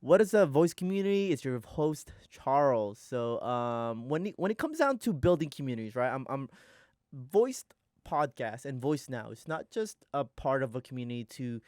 What is a voice community? It's your host Charles. So when it comes down to building communities, right? I'm voiced podcast and voice now. It's not just a part of a community to,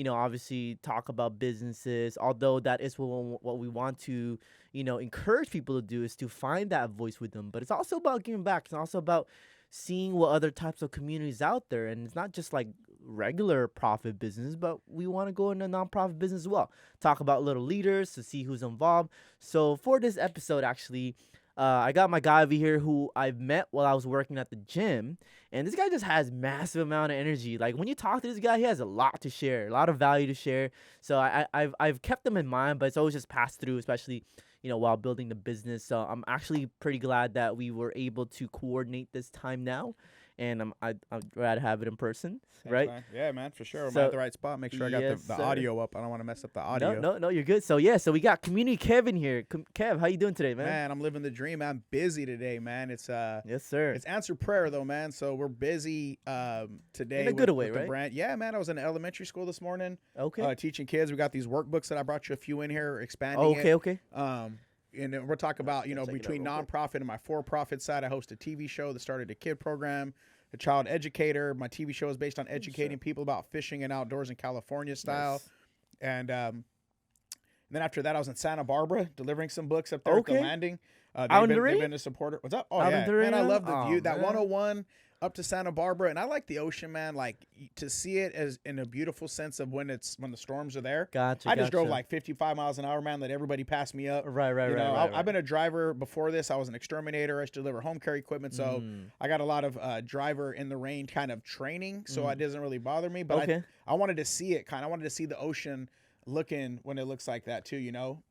obviously talk about businesses. Although that is what we want to, encourage people to do is to find that voice with them. But it's also about giving back. It's also about seeing what other types of communities out there, and it's not just like regular profit business, but we want to go into nonprofit business as well. Talk about little leaders to see who's involved. So for this episode, actually, I got my guy over here who I've met while I was working at the gym, and this guy just has massive amount of energy. Like when you talk to this guy, he has a lot to share, a lot of value to share. So I've kept him in mind, but it's always just passed through, especially while building the business. So I'm actually pretty glad that we were able to coordinate this time now, and I'd rather have it in person, Thanks, right? man. Yeah, man, for sure. I'm So at the right spot. Make sure I got yes, the sir. audio up. I don't want to mess up the No, audio. no, you're good. So yeah, so we got community Kevin here. Kev, how you doing today, man? Man, I'm living the dream. I'm busy today, man. It's Yes, sir. it's answered prayer though, man. So we're busy today. In a good way, with the right? brand. Yeah, man. I was in elementary school this morning, Okay. teaching kids. We got these workbooks that I brought you a few in here, expanding Oh, it. okay, okay. And then we're talking about, Check it out between real quick. nonprofit and my for-profit side, I host a TV show that started a kid program, a child educator. My TV show is based on educating people about fishing and outdoors in California style. Nice. And then after that, I was in Santa Barbara delivering some books up there at the Okay. landing. Out They've in the been rain? a supporter. What's up? Oh, Out in yeah. the Man, I rain? love the view. Aw, That man. 101 up to Santa Barbara. And I like the ocean, man. Like to see it as in a beautiful sense of when the storms are there. Gotcha. I just drove gotcha. like 55 miles an hour, man. Let everybody pass me up. Right. I've been a driver before this. I was an exterminator. I used to deliver home care equipment. So I got a lot of driver in the rain kind of training. So it doesn't really bother me. But Okay. I wanted to see it I wanted to see the ocean looking when it looks like that too,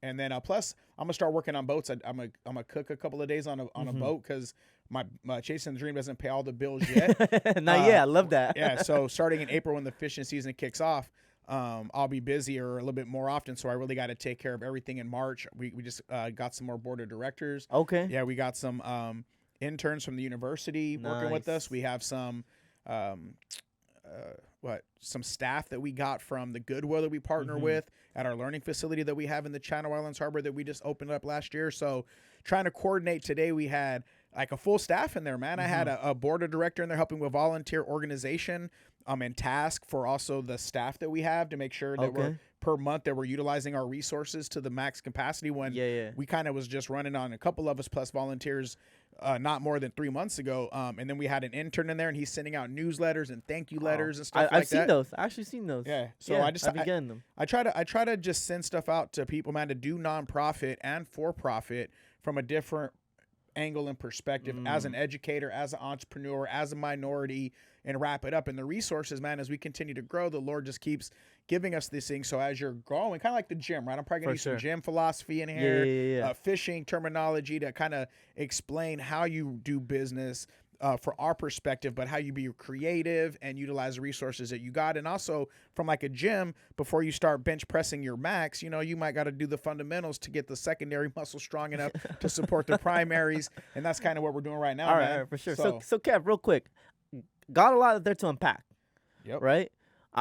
And then plus I'm gonna start working on boats. I'm gonna cook a couple of days on a boat because my chasing the dream doesn't pay all the bills yet. Not yet. I love that. Yeah, so starting in April when the fishing season kicks off, I'll be busier a little bit more often. So I really got to take care of everything in March. We just got some more board of directors. Okay. Yeah, we got some interns from the university working with us. Nice. We have some some staff that we got from the Goodwill that we partner with at our learning facility that we have in the Channel Islands Harbor that we just opened up last year. So trying to coordinate today, we had like a full staff in there, man. I had a board of director in there helping with volunteer organization and task for also the staff that we have to make sure that we're per month that we're utilizing our resources to the max capacity when we kind of was just running on a couple of us plus volunteers not more than 3 months ago. And then we had an intern in there and he's sending out newsletters and thank you letters and stuff like that. I've seen those. I actually seen those. Yeah. So Yeah, I've been getting them. I try to just send stuff out to people, man, to do nonprofit and for profit from a different angle and perspective as an educator, as an entrepreneur, as a minority, and wrap it up. And the resources, man, as we continue to grow, the Lord just keeps giving us these things. So as you're growing, kind of like the gym, right? I'm probably going to use some gym philosophy in here, Yeah. fishing terminology to kind of explain how you do business for our perspective, but how you be creative and utilize the resources that you got. And also from like a gym, before you start bench pressing your max, you might got to do the fundamentals to get the secondary muscle strong enough to support the primaries. And that's kind of what we're doing right now, All man. right, for sure. So Kev, real quick, got a lot there to unpack. Yep. Right.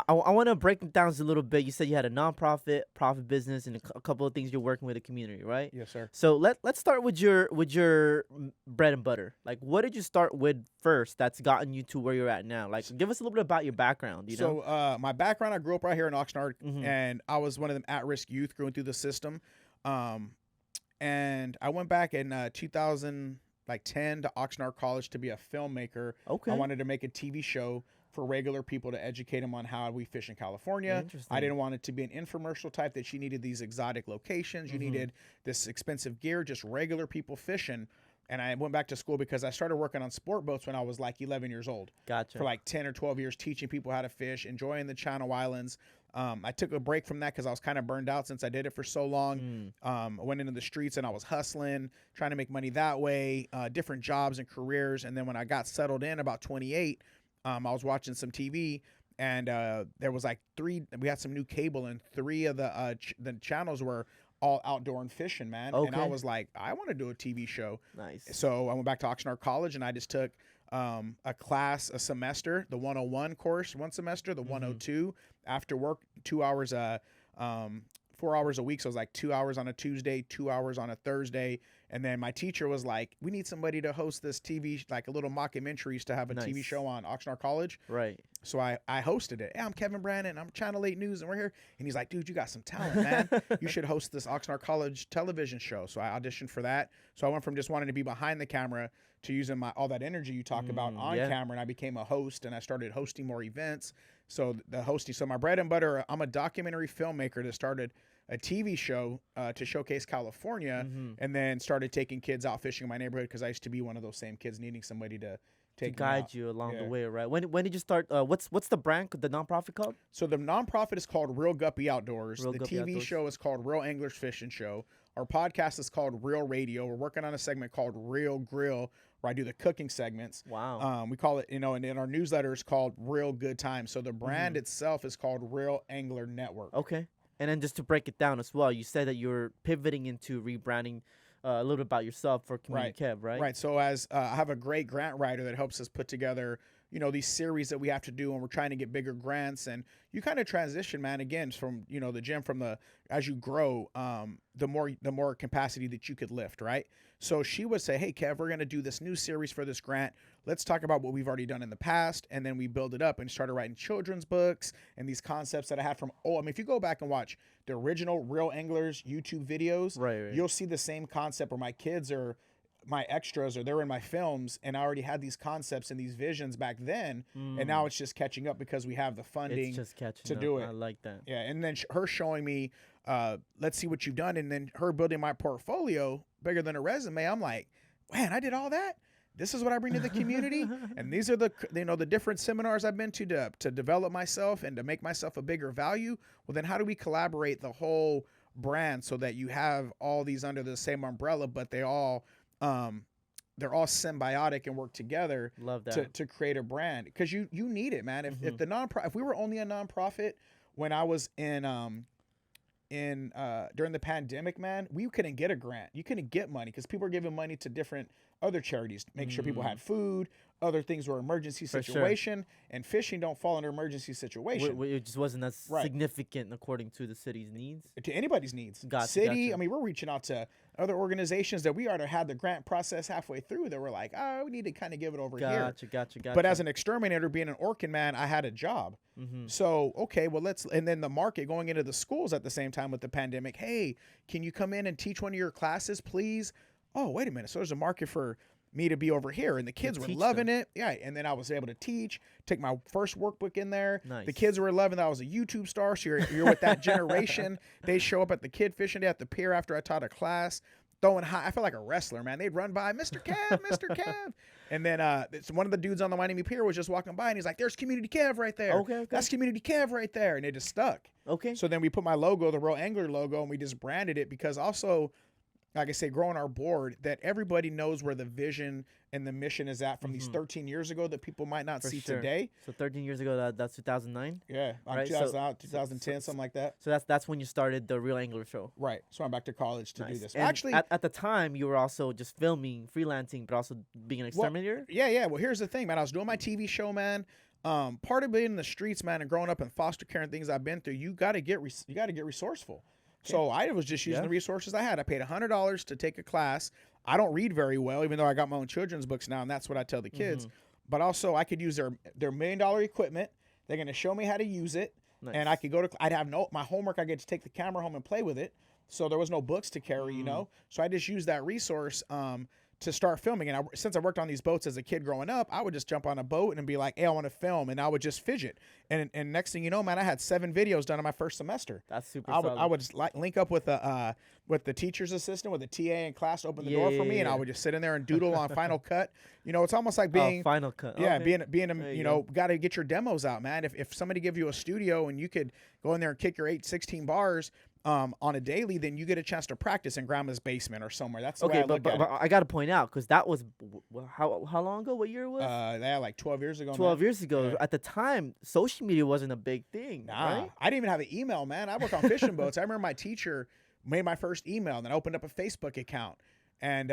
I want to break it down just a little bit. You said you had a nonprofit, profit business, and a couple of things you're working with the community, right? Yes, sir. So let's start with your bread and butter. Like, what did you start with first that's gotten you to where you're at now? Like, give us a little bit about your background. You know? So my background, I grew up right here in Oxnard, and I was one of them at-risk youth going through the system. And I went back in 2010 to Oxnard College to be a filmmaker. Okay. I wanted to make a TV show for regular people to educate them on how we fish in California. Interesting. I didn't want it to be an infomercial type that you needed these exotic locations. You needed this expensive gear, just regular people fishing. And I went back to school because I started working on sport boats when I was like 11 years old. Gotcha. For like 10 or 12 years, teaching people how to fish, enjoying the Channel Islands. I took a break from that because I was kind of burned out since I did it for so long. I went into the streets and I was hustling, trying to make money that way, different jobs and careers. And then when I got settled in about 28, I was watching some TV and there was like we had some new cable and 3 of the channels were all outdoor and fishing, man. And I was like, I want to do a TV show. Nice. So I went back to Oxnard College and I just took a class, a semester, the 101 course, one semester, the 102 after work, 2 hours 4 hours a week. So it was like 2 hours on a Tuesday, 2 hours on a Thursday. And then my teacher was like, we need somebody to host this TV, like a little mockumentary. Used to have a TV show on Oxnard College. Right. So I hosted it. Hey, I'm Kevin Brannon. I'm Channel 8 News, and we're here. And he's like, dude, you got some talent, man. You should host this Oxnard College television show. So I auditioned for that. So I went from just wanting to be behind the camera to using all that energy you talk about on camera, and I became a host, and I started hosting more events. So the hosting. So my bread and butter, I'm a documentary filmmaker that started a TV show to showcase California, and then started taking kids out fishing in my neighborhood because I used to be one of those same kids needing somebody to guide you along the way, right? When did you start? What's the brand, the nonprofit called? So the nonprofit is called Real Guppy Outdoors. Real the Guppy TV Outdoors. show is called Real Anglers Fishing Show. Our podcast is called Real Radio. We're working on a segment called Real Grill, where I do the cooking segments. Wow. We call it, and in our newsletter is called Real Good Times. So the brand itself is called Real Angler Network. Okay. And then just to break it down as well, you said that you're pivoting into rebranding a little bit about yourself for Community Kev, right? Right. So as I have a great grant writer that helps us put together, these series that we have to do when we're trying to get bigger grants, and you kind of transition, man, again, from, the gym, as you grow, the more capacity that you could lift. Right. So she would say, hey, Kev, we're going to do this new series for this grant. Let's talk about what we've already done in the past. And then we build it up and started writing children's books and these concepts that I had if you go back and watch the original Real Anglers YouTube videos, right. You'll see the same concept where my kids are my extras, or they're in my films, and I already had these concepts and these visions back then, and now it's just catching up because we have the funding to do it. I like that. Yeah, and then her showing me, let's see what you've done, and then her building my portfolio bigger than a resume. I'm like, man, I did all that? This is what I bring to the community, and these are the the different seminars I've been to develop myself and to make myself a bigger value. Well, then how do we collaborate the whole brand so that you have all these under the same umbrella, but they're all symbiotic and work together. Love that. to create a brand, because you need it, man. If we were only a nonprofit when I was in during the pandemic, man, we couldn't get a grant. You couldn't get money because people were giving money to different other charities to make sure people had food. Other things were emergency situation, and fishing don't fall under emergency situation. It just wasn't as significant according to the city's needs. To anybody's needs. Gotcha. I mean, we're reaching out to other organizations that we already had the grant process halfway through that were like, oh, we need to kind of give it over here. Gotcha. But as an exterminator, being an Orkin, man, I had a job. So, okay, well, and then the market going into the schools at the same time with the pandemic. Hey, can you come in and teach one of your classes, please? Oh, wait a minute. So there's a market for me to be over here, and the kids were loving it. Yeah, and then I was able to take my first workbook in there. Nice. The kids were loving that. I was a YouTube star, so you're with that generation. They show up at the kid fishing day at the pier after I taught a class, throwing high. I felt like a wrestler, man. They'd run by, Mr. Kev, Mr. Kev. And then one of the dudes on the Miami Pier was just walking by, and he's like, there's Community Kev right there. Okay. That's Community Kev right there. And it just stuck. Okay. So then we put my logo, the Real Angler logo, and we just branded it, because also, like I say, growing our board, that everybody knows where the vision and the mission is at from these 13 years ago that people might not see today. So 13 years ago, that's 2009? Yeah, right? 2010, something like that. So that's when you started the Real Angler Show. Right. So I'm back to college to do this. And actually, at the time, you were also just filming, freelancing, but also being an exterminator? Yeah. Well, here's the thing, man. I was doing my TV show, man. Part of being in the streets, man, and growing up in foster care and things I've been through, you got to get resourceful. Okay. So I was just using the resources I had. I paid $100 to take a class. I don't read very well, even though I got my own children's books now, and that's what I tell the kids. But also, I could use their $1 million equipment. They're going to show me how to use it, and I could I'd have my homework. I get to take the camera home and play with it. So there was no books to carry, So I just used that resource to start filming. And since I worked on these boats as a kid growing up, I would just jump on a boat and be like, hey, I want to film. And I would just fidget. And next thing you know, man, I had 7 videos done in my first semester. That's super I solid. would just link up with the teacher's assistant, with the TA in class to open the door for me. And I would just sit in there and doodle on Final Cut. It's almost like being Final Cut. Yeah, being got to get your demos out, man. If somebody give you a studio and you could go in there and kick your 16 bars on a daily, then you get a chance to practice in grandma's basement or somewhere. That's the way I look at it. But I got to point out, because that was how long ago? What year was? Like 12 years ago. 12 years ago. Yeah. At the time, social media wasn't a big thing. Nah, right? I didn't even have an email, man. I work on fishing boats. I remember my teacher made my first email, and then I opened up a Facebook account, and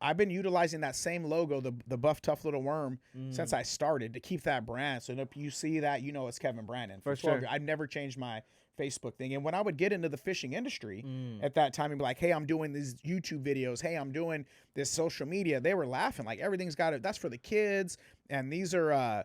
I've been utilizing that same logo, the buff tough little worm, since I started, to keep that brand. So if you see that, it's Kevin Brannon. For sure. I've never changed my Facebook thing. And when I would get into the fishing industry at that time and be like, hey, I'm doing these YouTube videos. Hey, I'm doing this social media. They were laughing like everything's got it. That's for the kids. And these are,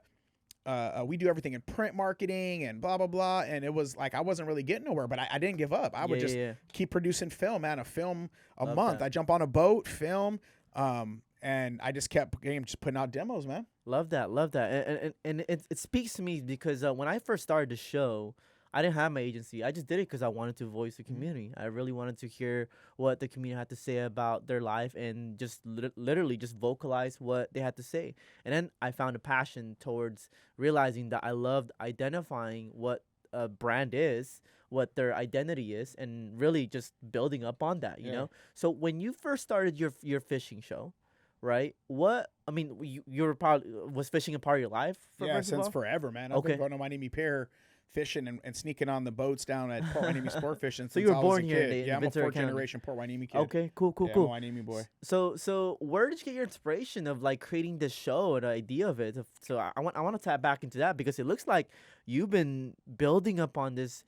we do everything in print marketing and blah, blah, blah. And it was like, I wasn't really getting nowhere, but I didn't give up. I would just keep producing film, man, a film a month. I jump on a boat, film, and I just kept just putting out demos, man. Love that. And it speaks to me because when I first started the show, I didn't have my agency. I just did it because I wanted to voice the community. I really wanted to hear what the community had to say about their life and just literally just vocalize what they had to say. And then I found a passion towards realizing that I loved identifying what a brand is, what their identity is, and really just building up on that, you know? So when you first started your fishing show, right? You were probably, was fishing a part of your life? Since forever, man. I've been going to Miami Pier fishing and sneaking on the boats down at Port Hueneme Sport Fishing. So you were born here in I'm a fourth generation Port Hueneme kid. Okay, cool. I'm a Hueneme boy. So where did you get your inspiration of like creating this show and the idea of it? So I want to tap back into that because it looks like you've been building up on this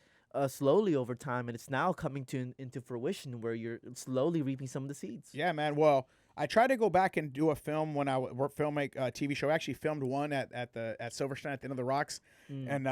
slowly over time, and it's now coming into fruition where you're slowly reaping some of the seeds. Yeah, man. Well, I tried to go back and do a film when I filmmake a TV show. I actually filmed one at Silverstone at the end of the rocks, and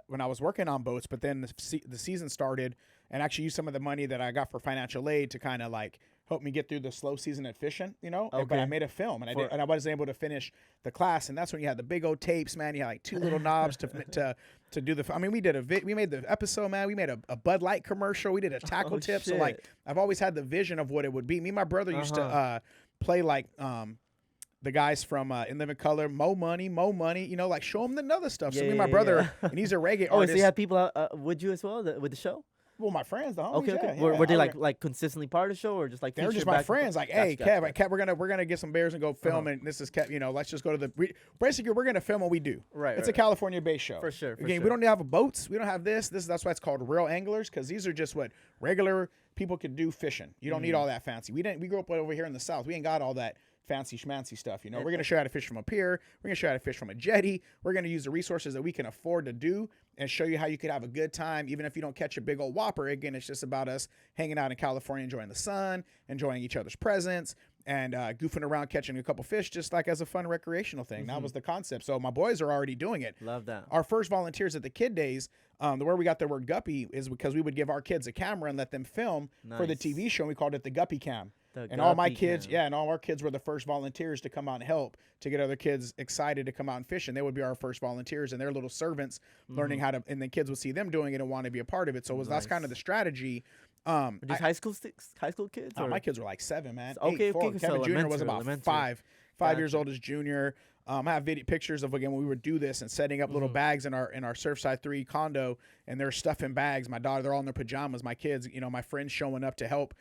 when I was working on boats. But then the season started, and actually used some of the money that I got for financial aid to kind of like help me get through the slow season at fishing, you know. But I made a film, and I wasn't able to finish the class, and that's when you had the big old tapes, man. You had like 2 little knobs to do the. I mean, we made the episode, man. We made a Bud Light commercial. We did a tackle tip. Shit. So like, I've always had the vision of what it would be. Me and my brother used to play like the guys from In Living Color, Mo Money, you know, like show them the other stuff. So me and my brother, and he's a reggae artist. So you had people with you as well with the show? Well, my friends, the homies. Okay. Were they like consistently part of the show, or just like they were just my friends? Like, hey, Kev, we're gonna get some bears and go film, and this is Kev. You know, let's just go to basically we're gonna film what we do. Right. It's a California-based show for sure. We don't have boats. We don't have this. That's why it's called Real Anglers, because these are just what regular people could do fishing. You don't need all that fancy. We grew up over here in the South. We ain't got all that fancy schmancy stuff, you know. We're going to show you how to fish from a pier. We're going to show you how to fish from a jetty. We're going to use the resources that we can afford to do and show you how you could have a good time, even if you don't catch a big old whopper. Again, it's just about us hanging out in California, enjoying the sun, enjoying each other's presence, and goofing around, catching a couple fish, just like as a fun recreational thing. That was the concept. So my boys are already doing it. Love that. Our first volunteers at the kid days, where we got the word guppy is because we would give our kids a camera and let them film for the TV show. And we called it the Guppy Cam. All my kids, and all our kids were the first volunteers to come out and help to get other kids excited to come out and fish. And they would be our first volunteers, and their little servants learning how to, and the kids would see them doing it and want to be a part of it. So that's kind of the strategy. Just high school kids? My kids were like 7, man. Okay. Kevin Jr. was about 5 years old as Junior. I have pictures of, again, when we would do this and setting up little bags in our Surfside 3 condo, and they're stuffing bags. My daughter, they're all in their pajamas. My kids, you know, my friends showing up to help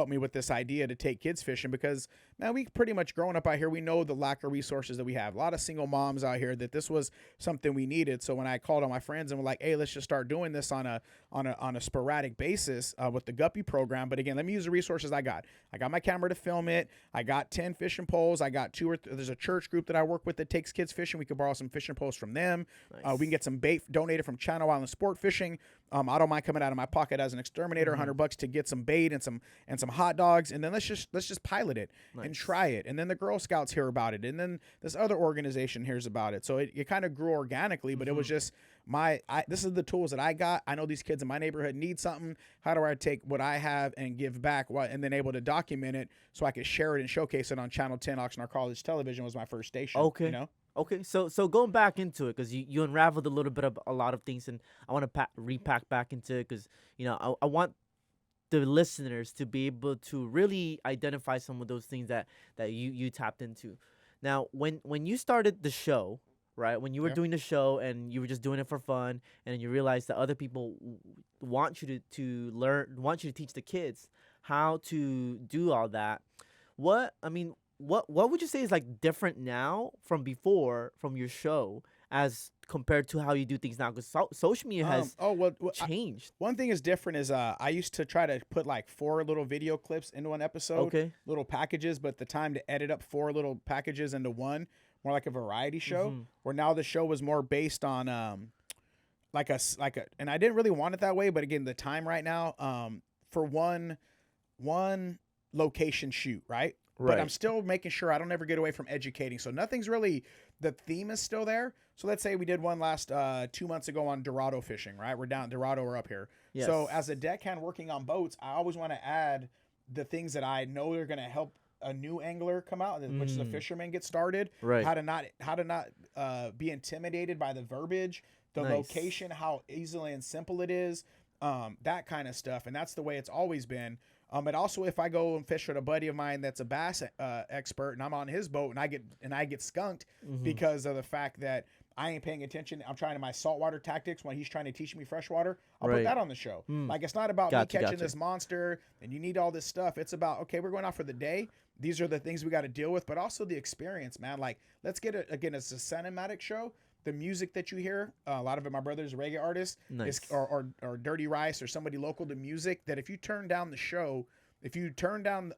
me with this idea to take kids fishing, because, man, we pretty much growing up out here, we know the lack of resources that we have. A lot of single moms out here, that this was something we needed. So when I called on my friends and were like, hey, let's just start doing this on a sporadic basis with the Guppy program. But again, let me use the resources I got. I got my camera to film it. I got 10 fishing poles. I got there's a church group that I work with that takes kids fishing. We could borrow some fishing poles from them. Nice. We can get some bait donated from Channel Island Sport Fishing. I don't mind coming out of my pocket as an exterminator, $100 to get some bait and some hot dogs, and then let's just pilot it and try it. And then the Girl Scouts hear about it, and then this other organization hears about it. So it kind of grew organically, but it was just this is the tools that I got. I know these kids in my neighborhood need something. How do I take what I have and give back, and then able to document it so I could share it and showcase it on Channel 10 Oxnard College Television was my first station. Okay. You know? Okay, so going back into it, because you unraveled a little bit of a lot of things, and I want to repack back into it, because, you know, I want the listeners to be able to really identify some of those things that you tapped into. Now, when you started the show, right, when you were doing the show and you were just doing it for fun, and you realized that other people want you to learn, want you to teach the kids how to do all that, what would you say is like different now from before, from your show, as compared to how you do things now? Because social media has changed. One thing is different is I used to try to put like 4 little video clips into one episode, little packages, but the time to edit up 4 little packages into one, more like a variety show, where now the show was more based on and I didn't really want it that way, but again, the time right now, for one location shoot, right? But I'm still making sure I don't ever get away from educating. So nothing's really, the theme is still there. So let's say we did one last 2 months ago on Dorado fishing, right? We're down Dorado, we're up here. Yes. So as a deckhand working on boats, I always want to add the things that I know are going to help a new angler come out, which is a fisherman get started. Right. How to not be intimidated by the verbiage, the location, how easily and simple it is, that kind of stuff. And that's the way it's always been. But also, if I go and fish with a buddy of mine that's a bass expert, and I'm on his boat, and I get skunked because of the fact that I ain't paying attention. I'm trying to my saltwater tactics when he's trying to teach me freshwater. I'll put that on the show. Like, it's not about me catching this monster and you need all this stuff. It's about, okay, we're going out for the day. These are the things we got to deal with, but also the experience, man. Like, let's get it again. It's a cinematic show. The music that you hear, a lot of it, my brother's a reggae artist, or Dirty Rice or somebody local to music, that if you turn down the show, if you turn down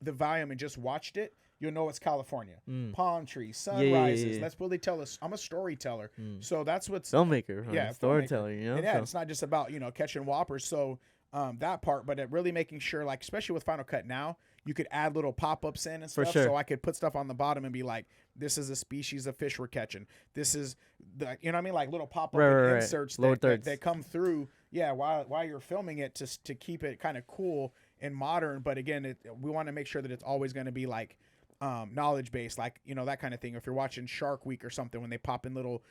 the volume and just watched it, you'll know it's California. Palm trees, sunrises. Yeah. Let's really tell us. I'm a storyteller. So that's what's filmmaker. Huh? Yeah, storyteller. You know? And it's not just about, catching whoppers. So that part, but it really making sure, like, especially with Final Cut now, you could add little pop-ups in and stuff. For sure. So I could put stuff on the bottom and be like, this is a species of fish we're catching. This is the, you know what I mean? Like little pop-up inserts that come through. Yeah. While you're filming it, to keep it kind of cool and modern. But again, we want to make sure that it's always going to be like, knowledge based, like, that kind of thing. If you're watching Shark Week or something, when they pop in little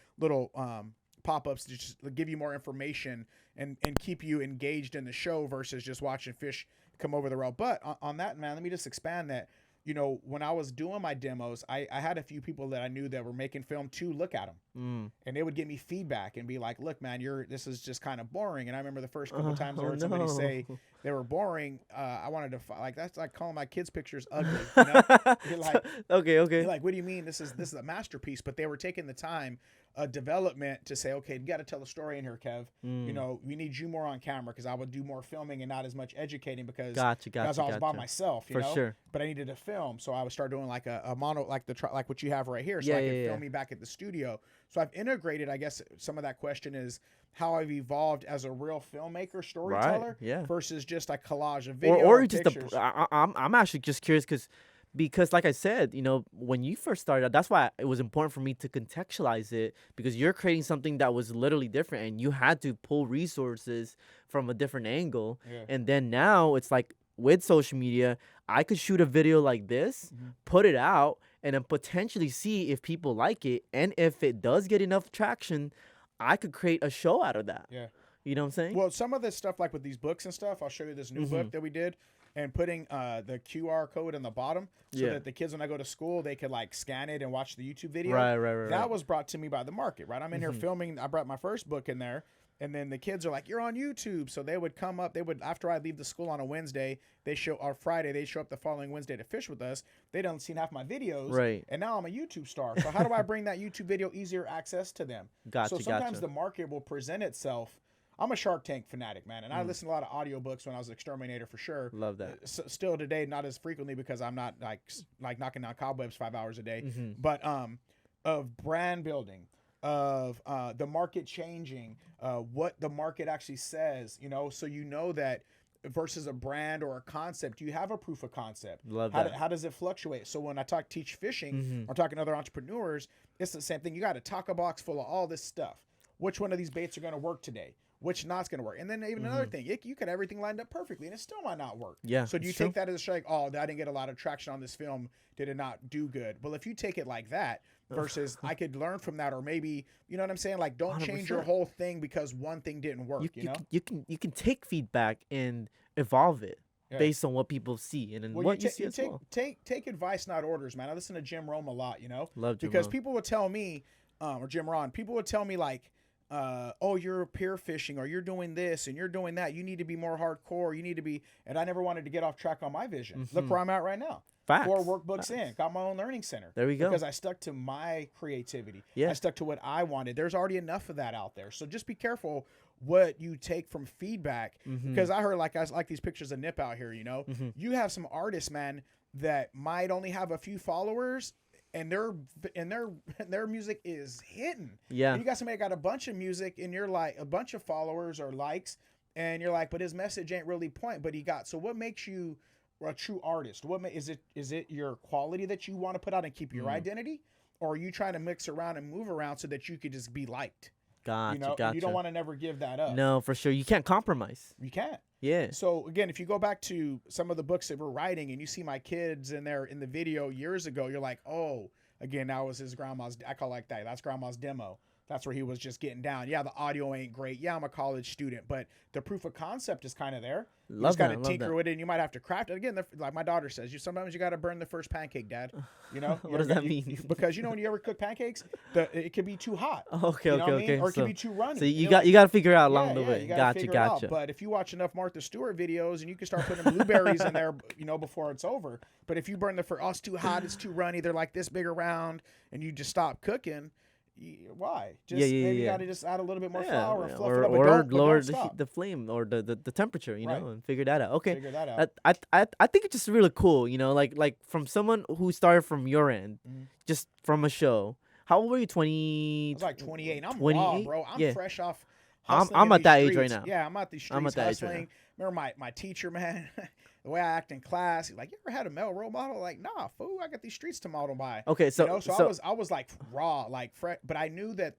pop-ups to just give you more information and keep you engaged in the show versus just watching fish come over the rail. But on that, man, let me just expand that. When I was doing my demos, I had a few people that I knew that were making film to look at them, and they would give me feedback and be like, "Look, man, this is just kind of boring." And I remember the first couple times I heard somebody say they were boring. I wanted to that's like calling my kids' pictures ugly. You're like, okay. You're like, what do you mean? This is a masterpiece. But they were taking the time, development, to say, okay, you got to tell a story in here, Kev. We need you more on camera, because I would do more filming and not as much educating because I was by myself. For sure. But I needed to film, so I would start doing like a mono, like like what you have right here, so I could film me back at the studio. So I've integrated, I guess, some of that question is how I've evolved as a real filmmaker, storyteller, versus just a collage of video or just pictures. I'm actually just curious because like I said, when you first started, that's why it was important for me to contextualize it, because you're creating something that was literally different and you had to pull resources from a different angle. And then now it's like, with social media, I could shoot a video like this, put it out, and then potentially see if people like it. And if it does get enough traction, I could create a show out of that. Yeah. You know what I'm saying? Well, some of this stuff, like with these books and stuff, I'll show you this new book that we did, and putting the QR code in the bottom so that the kids, when I go to school, they could like scan it and watch the YouTube video. Right. That was brought to me by the market, right? I'm in here filming. I brought my first book in there. And then the kids are like, "You're on YouTube." So they would come up. After I leave the school on a Wednesday, or Friday, they show up the following Wednesday to fish with us. They don't see half my videos. Right. And now I'm a YouTube star. So how do I bring that YouTube video easier access to them? So sometimes the market will present itself. I'm a Shark Tank fanatic, man. And I listen to a lot of audiobooks when I was an exterminator, for sure. Love that. Still today, not as frequently, because I'm not like knocking down cobwebs 5 hours a day. But of brand building, of the market changing, what the market actually says, so that versus a brand or a concept, you have a proof of concept. Love that. How does it fluctuate? So when I teach fishing, or talking to other entrepreneurs, it's the same thing. You got a taco box full of all this stuff. Which one of these baits are going to work today? Which not's going to work? And then even another thing, you could have everything lined up perfectly, and it still might not work. Yeah. So do you take that as a strike? Oh, I didn't get a lot of traction on this film. Did it not do good? Well, if you take it like that, versus I could learn from that, or maybe, you know what I'm saying? Like, don't 100%. Change your whole thing because one thing didn't work. You can take feedback and evolve it based on what people see and then what you see as well. Take advice, not orders, man. I listen to Jim Rome a lot, Love Jim because Rome. People would tell me, or Jim Ron, people would tell me like, oh, you're peer fishing, or you're doing this and you're doing that. You need to be more hardcore. You need to be, and I never wanted to get off track on my vision. Look where I'm at right now. Facts. 4 workbooks in, got my own learning center. There we go. Because I stuck to my creativity. I stuck to what I wanted. There's already enough of that out there. So just be careful what you take from feedback. Because I heard, like these pictures of Nip out here, you have some artists, man, that might only have a few followers, and their music is hitting. Yeah. And you got somebody that got a bunch of music, and you're like a bunch of followers or likes, and you're like, but his message ain't really point. But he got. So what makes you a true artist? Is it your quality that you want to put out and keep your identity, or are you trying to mix around and move around so that you could just be liked? Gotcha. And you don't want to never give that up. No, for sure. You can't compromise. You can't. Yeah. So again, if you go back to some of the books that we're writing and you see my kids in the video years ago, you're like, oh, again, that was his grandma's. I call it like that. That's grandma's demo. That's where he was just getting down. Yeah, the audio ain't great. Yeah, I'm a college student, but the proof of concept is kind of there. You just got to tinker with it, and you might have to craft it. Again, like my daughter says, sometimes you got to burn the first pancake, Dad. You know? What does that mean? Because when you ever cook pancakes, it could be too hot. Okay. Or it could be too runny. So you got to figure out along the way. You gotta figure it out. Gotcha. But if you watch enough Martha Stewart videos, and you can start putting blueberries in there, before it's over. But if you burn the first, it's too hot, it's too runny, they're like this big around, and you just stop cooking. Why? You got to just add a little bit more flour and fluff it up, or lower the flame or the temperature, and figure that out. Okay, figure that out. I think it's just really cool, like from someone who started from your end, just from a show. How old were you? 20? I was like 28. I'm 28? raw, bro. I'm fresh off. I'm at that age right now. Yeah, I'm at these streets I'm at that hustling. age right Remember my teacher, man. The way I act in class, he's like, "You ever had a male role model?" Like, nah, fool. I got these streets to model by. Okay, so I was like raw, like fresh, but I knew that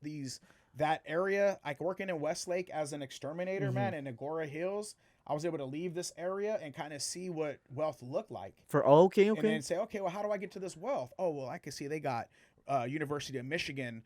that area, like working in Westlake as an exterminator, man, in Agora Hills, I was able to leave this area and kind of see what wealth looked like. Okay. And then say, okay, well, how do I get to this wealth? Oh, well, I can see they got University of Michigan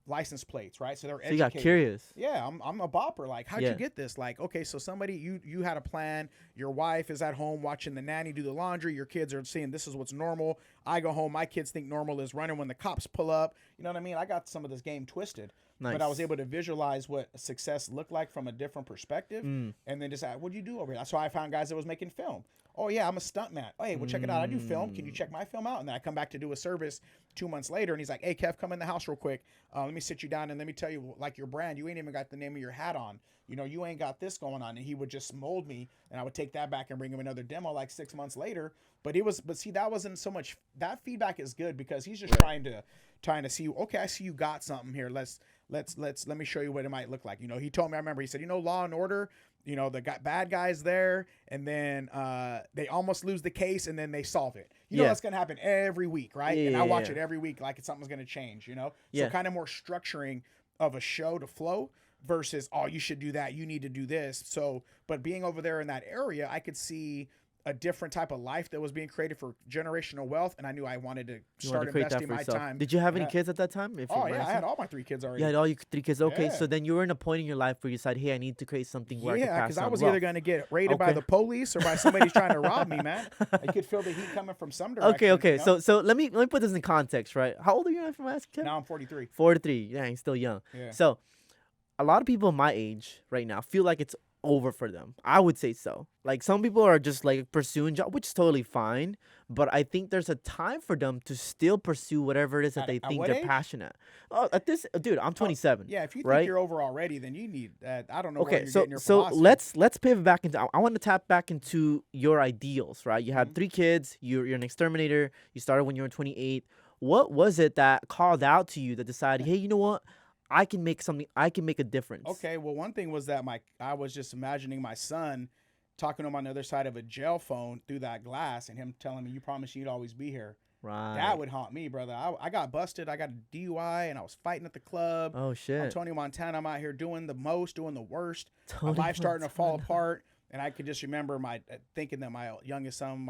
license plates, right? So they're educated. You got curious. Yeah, I'm a bopper. Like, how'd you get this? Like, okay, so somebody you had a plan. Your wife is at home watching the nanny do the laundry. Your kids are seeing this is what's normal. I go home, my kids think normal is running when the cops pull up. You know what I mean? I got some of this game twisted. Nice. But I was able to visualize what success looked like from a different perspective, and then just what do you do over here? That's why I found guys that was making film. Oh yeah, I'm a stuntman. Oh hey, well check it out. I do film. Can you check my film out? And then I come back to do a service 2 months later, and he's like, "Hey Kev, come in the house real quick. Let me sit you down and let me tell you, like your brand. You ain't even got the name of your hat on. You ain't got this going on." And he would just mold me, and I would take that back and bring him another demo like 6 months later. But see, that wasn't so much. That feedback is good because he's just trying to see. Okay, I see you got something here. Let me show you what it might look like. He told me. I remember he said, Law and Order. The bad guys there, and then they almost lose the case, and then they solve it. That's gonna happen every week, right? And I watch it every week, like something's gonna change. So kind of more structuring of a show to flow versus you should do that, you need to do this. So, but being over there in that area, I could see a different type of life that was being created for generational wealth, and I knew I wanted to start investing my time. Did you have any kids at that time? I had all my 3 kids already. You had all your 3 kids. Okay, so then you were in a point in your life where you said, "Hey, I need to create something where I can pass because I was wealth." either going to get raided by the police or by somebody trying to rob me, man. I could feel the heat coming from some direction. Okay. So let me put this in context, right? How old are you, if I'm asking? Now I'm 43. 43. Yeah, you're still young. Yeah. So a lot of people my age right now feel like it's over for them. I would say so. Like some people are just like pursuing job, which is totally fine. But I think there's a time for them to still pursue whatever it is that they think they're passionate. Oh, at this, dude, I'm 27. Yeah, if you think you're over already, then you need. I don't know. Okay, where you're getting your so philosophy. let's pivot back into. I want to tap back into your ideals, right? You had 3 kids. You're an exterminator. You started when you were 28. What was it that called out to you that decided, hey, you know what? I can make something. I can make a difference. Okay. Well, one thing was that I was just imagining my son talking to him on the other side of a jail phone through that glass, and him telling me, "You promised you'd always be here." Right. That would haunt me, brother. I got busted. I got a DUI, and I was fighting at the club. Oh shit. I'm Tony Montana. I'm out here doing the most, doing the worst. My life's starting to fall apart, and I could just remember thinking that my youngest son,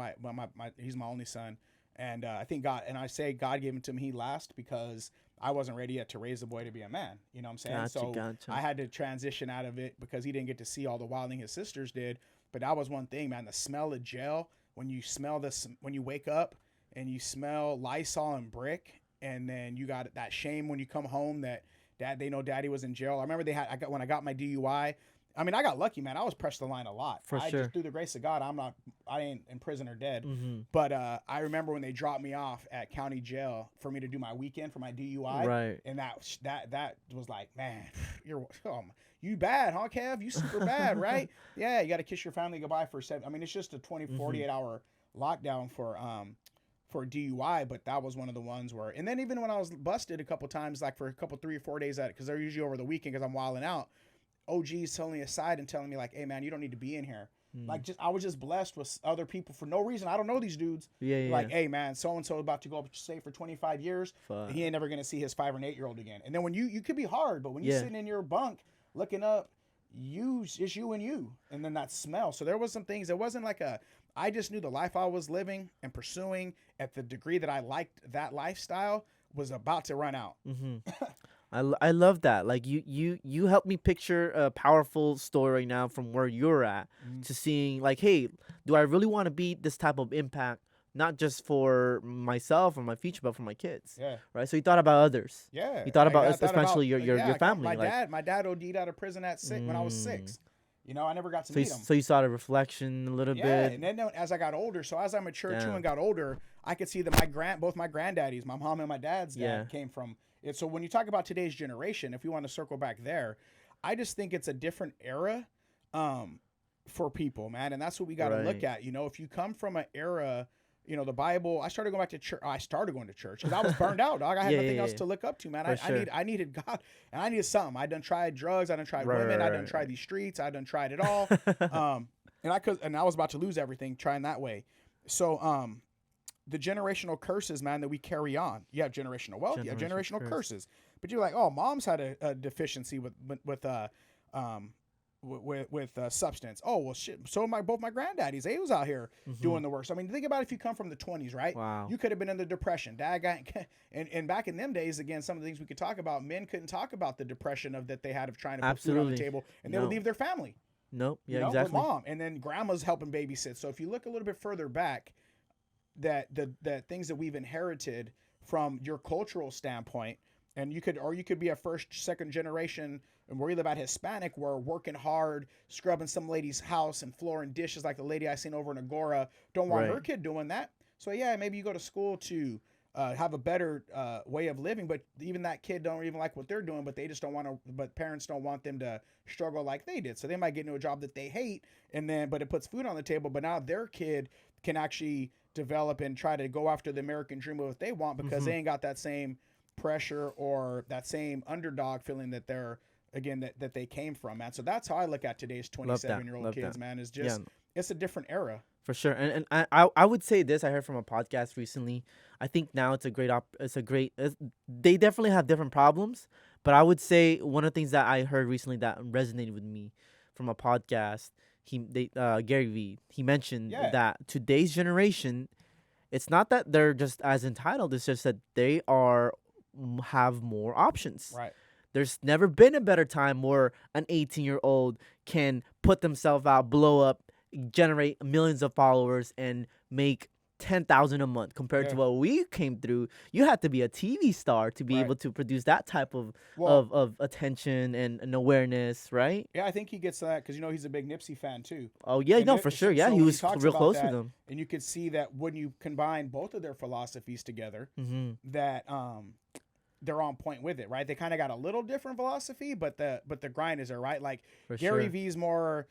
he's my only son, and I think God, and I say God gave him to me last because I wasn't ready yet to raise a boy to be a man. You know what I'm saying? Gotcha. I had to transition out of it because he didn't get to see all the wilding his sisters did. But that was one thing, man. The smell of jail, when you smell this, when you wake up and you smell Lysol and brick, and then you got that shame when you come home that they know daddy was in jail. I remember when I got my DUI. I mean, I got lucky, man. I was pressed the line a lot. Just through the grace of God, I ain't in prison or dead. Mm-hmm. But I remember when they dropped me off at county jail for me to do my weekend for my DUI. Right. And that was like, man, you bad, huh, Kev? You super bad, right? Yeah, you got to kiss your family goodbye for 7. I mean, it's just a 48 hour lockdown for for a DUI, but that was one of the ones where, and then even when I was busted a couple times, like for a couple 3 or 4 days because they're usually over the weekend because I'm wilding out, OG's telling me aside and telling me like, hey man, you don't need to be in here. Like I was just blessed with other people for no reason. I don't know these dudes. Like, hey man, so-and-so about to go up say for 25 years. He ain't never going to see his 5 or 8-year-old again. And then when you could be hard, but when you're sitting in your bunk looking up, it's you and you. And then that smell. So there was some things, it wasn't like I just knew the life I was living and pursuing at the degree that I liked that lifestyle was about to run out. I love that. Like you helped me picture a powerful story right now from where you're at to seeing like, hey, do I really want to be this type of impact, not just for myself or my future, but for my kids? Yeah. Right. So you thought about others. Yeah. You thought about especially your family. My dad OD'd out of prison at 6 when I was 6. You know, I never got to meet him. So you saw the reflection a little bit. Yeah, and then as I got older, so as I matured too and got older, I could see that both my granddaddies, my mom and my dad's dad, came from it. So when you talk about today's generation, if we want to circle back there, I just think it's a different era for people, man. And that's what we got to look at. You know, if you come from an era, you know, the Bible, I started going back to church. I started going to church because I was burned out, dog. I had nothing else to look up to, man. I needed God, and I needed something. I done tried drugs. I done tried women. I done tried these streets. I done tried it all. And I was about to lose everything trying that way. So, the generational curses, man, that we carry on. You have generational wealth. You have generational curses. But you're like, oh, mom's had a deficiency with substance. Oh, well, shit. So both my granddaddies, they was out here doing the work. So, I mean, think about if you come from the 20s, right? Wow. You could have been in the Depression. Dad got, and back in them days, again, some of the things we could talk about, men couldn't talk about the depression that they had of trying to put food on the table, and they would leave their family. Nope. Yeah, you know, exactly. With mom, and then grandma's helping babysit. So if you look a little bit further back, that the things that we've inherited from your cultural standpoint, and you could be a first, second generation, and where you live out Hispanic, where working hard, scrubbing some lady's house and flooring dishes like the lady I seen over in Agora, don't want her kid doing that. So yeah, maybe you go to school to have a better way of living, but even that kid don't even like what they're doing, but they just don't want to, but parents don't want them to struggle like they did. So they might get into a job that they hate, but it puts food on the table, but now their kid can actually develop and try to go after the American dream of what they want because they ain't got that same pressure or that same underdog feeling that they're, again, that they came from, man. So that's how I look at today's 27-year-old kids, man, is just, it's a different era. For sure. And I would say this, I heard from a podcast recently. I think now it's a great, they definitely have different problems, but I would say one of the things that I heard recently that resonated with me from a podcast, Gary Vee, he mentioned that today's generation, it's not that they're just as entitled, it's just that they have more options. Right. There's never been a better time where an 18-year-old can put themselves out, blow up, generate millions of followers, and make $10,000 a month compared to what we came through. You had to be a TV star to be able to produce that type of attention and awareness, right? Yeah, I think he gets that because, you know, he's a big Nipsey fan too. Oh, yeah, no, for sure. Yeah, so he was real close with him. And you could see that when you combine both of their philosophies together, that they're on point with it, right? They kind of got a little different philosophy, but the grind is there, right? Like Gary V's more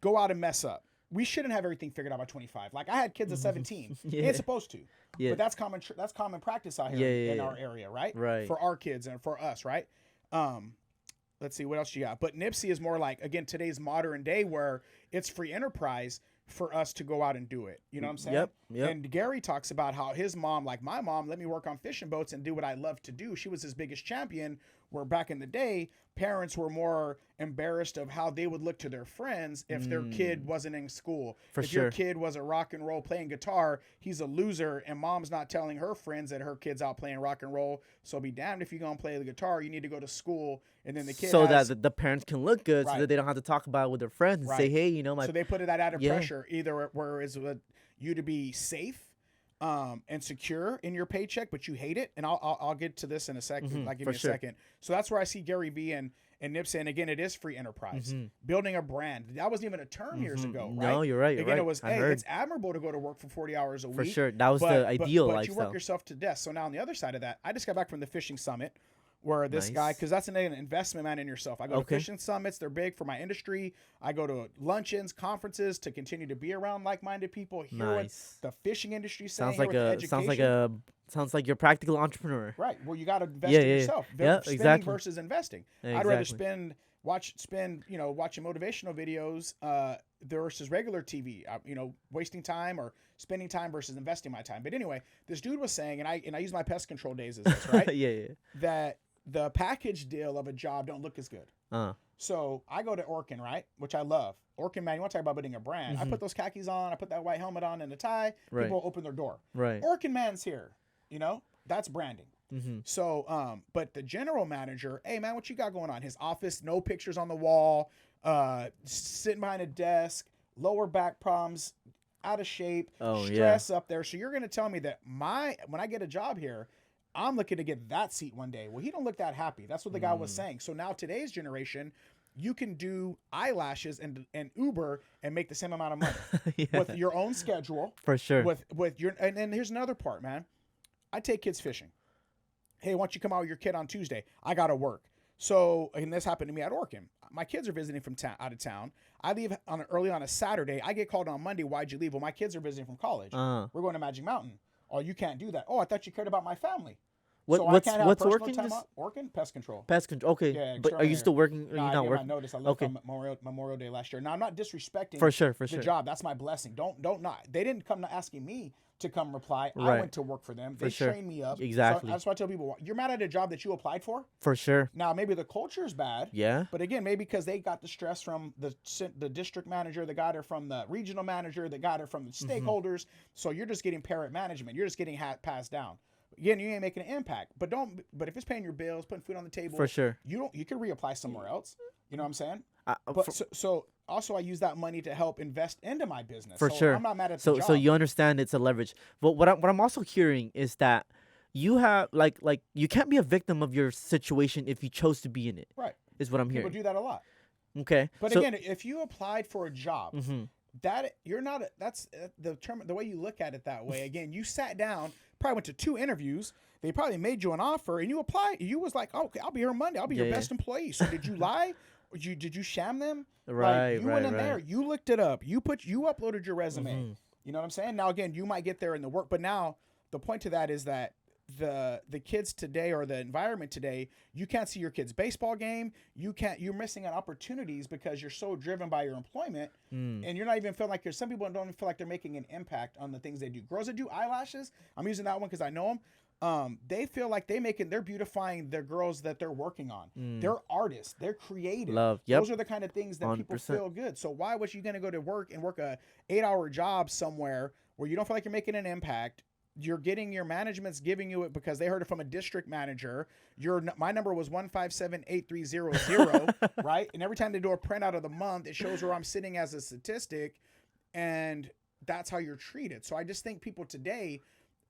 go out and mess up. We shouldn't have everything figured out by 25. Like I had kids at 17. It's supposed to. But that's common practice out here in our area, right? Right. For our kids and for us, right? Let's see what else you got. But Nipsey is more like, again, today's modern day where it's free enterprise for us to go out and do it. You know what I'm saying? Yep. And Gary talks about how his mom, like my mom, let me work on fishing boats and do what I love to do. She was his biggest champion, where back in the day, parents were more embarrassed of how they would look to their friends if their kid wasn't in school. If your kid was a rock and roll playing guitar, he's a loser, and mom's not telling her friends that her kid's out playing rock and roll. So be damned if you're going to play the guitar, you need to go to school. And then the kid that the parents can look good so that they don't have to talk about it with their friends and say, hey, you know, so they put it at added pressure, either where it's you to be safe and secure in your paycheck, but you hate it. And I'll get to this in a second. I'll give you a second. So that's where I see Gary Vee and Nipsey. And again, it is free enterprise, building a brand. That wasn't even a term years ago, right? No, you're right. Again, it was, it's admirable to go to work for 40 hours a week. For sure. That was the ideal but lifestyle. you work yourself to death. So now on the other side of that, I just got back from the fishing summit where this guy, Nice. because that's an investment, man, in yourself. I go to Okay. fishing summits. They're big for my industry. I go to luncheons, conferences to continue to be around like-minded people, hear Nice. what the fishing industry is saying, Sounds hear like what the a education. sounds like you're a practical entrepreneur. Right. Well, you got to invest Yeah, in yeah, yourself. yeah. Spending Exactly. versus investing. Yeah, I'd rather exactly. spend watching motivational videos versus regular TV. Wasting time or spending time versus investing my time. But anyway, this dude was saying, and I use my pest control days as this, right? Yeah, yeah. That the package deal of a job don't look as good. So I go to Orkin, right? Which I love. Orkin, man, you want to talk about building a brand. I put those khakis on. I put that white helmet on and a tie. Right. People open their door. Right. Orkin man's here. That's branding. So, but the general manager, hey, man, what you got going on? His office, no pictures on the wall, sitting behind a desk, lower back problems, out of shape, stress up there. So you're going to tell me that when I get a job here, I'm looking to get that seat one day. Well, he don't look that happy. That's what the guy was saying. So now today's generation, you can do eyelashes and Uber and make the same amount of money with your own schedule. For sure. With your and here's another part, man. I take kids fishing. Hey, why don't you come out with your kid on Tuesday? I gotta work. So, and this happened to me at Orkin. My kids are visiting from out of town. I leave early on a Saturday. I get called on Monday. Why'd you leave? Well, my kids are visiting from college. We're going to Magic Mountain. Oh, you can't do that. Oh, I thought you cared about my family. What's working? Orkin? Pest control. Pest control. Okay. Yeah, but are you still working? Or no, you I not gave working? my notice. I left on Memorial Day last year. Now I'm not disrespecting For sure. the job. That's my blessing. Don't not. They didn't come to asking me to come reply. I Right. went to work for them. For They sure. trained me up. Exactly. So that's why I tell people, you're mad at a job that you applied for. For sure. Now maybe the culture is bad. Yeah. But again, maybe because they got the stress from the district manager, they got it from the regional manager, they got it from the stakeholders. So you're just getting parent management. You're just getting passed down. Again, you ain't making an impact. But if it's paying your bills, putting food on the table, For sure. you can reapply somewhere else. You know what I'm saying? For, So also I use that money to help invest into my business. For so sure. I'm not mad at so the job. so you understand it's a leverage. But what I'm also hearing is that you have like you can't be a victim of your situation if you chose to be in it. Right. Is what I'm People hearing. do that a lot. Okay. But so, again, if you applied for a job, that you're not. That's the term. The way you look at it that way. Again, you sat down, probably went to 2 interviews. They probably made you an offer, and you applied. You was like, "Okay, I'll be here Monday. I'll be your best employee." So did you lie? Or did you sham them? Right. You went in there. You looked it up. You uploaded your resume. You know what I'm saying? Now again, you might get there in the work, but now the point to that is that the kids today or the environment today, you can't see your kid's baseball game. You're missing on opportunities because you're so driven by your employment and you're not even feeling like some people don't even feel like they're making an impact on the things they do. Girls that do eyelashes, I'm using that one because I know them. They feel like they're beautifying their girls that they're working on. They're artists. They're creative. Love. Yep. Those are the kind of things that 100%. people feel good. So why was you going to go to work and work a 8-hour job somewhere where you don't feel like you're making an impact? You're getting your management's giving you it because they heard it from a district manager. My number was 1578300, right? And every time they do a printout of the month, it shows where I'm sitting as a statistic, and that's how you're treated. So I just think people today,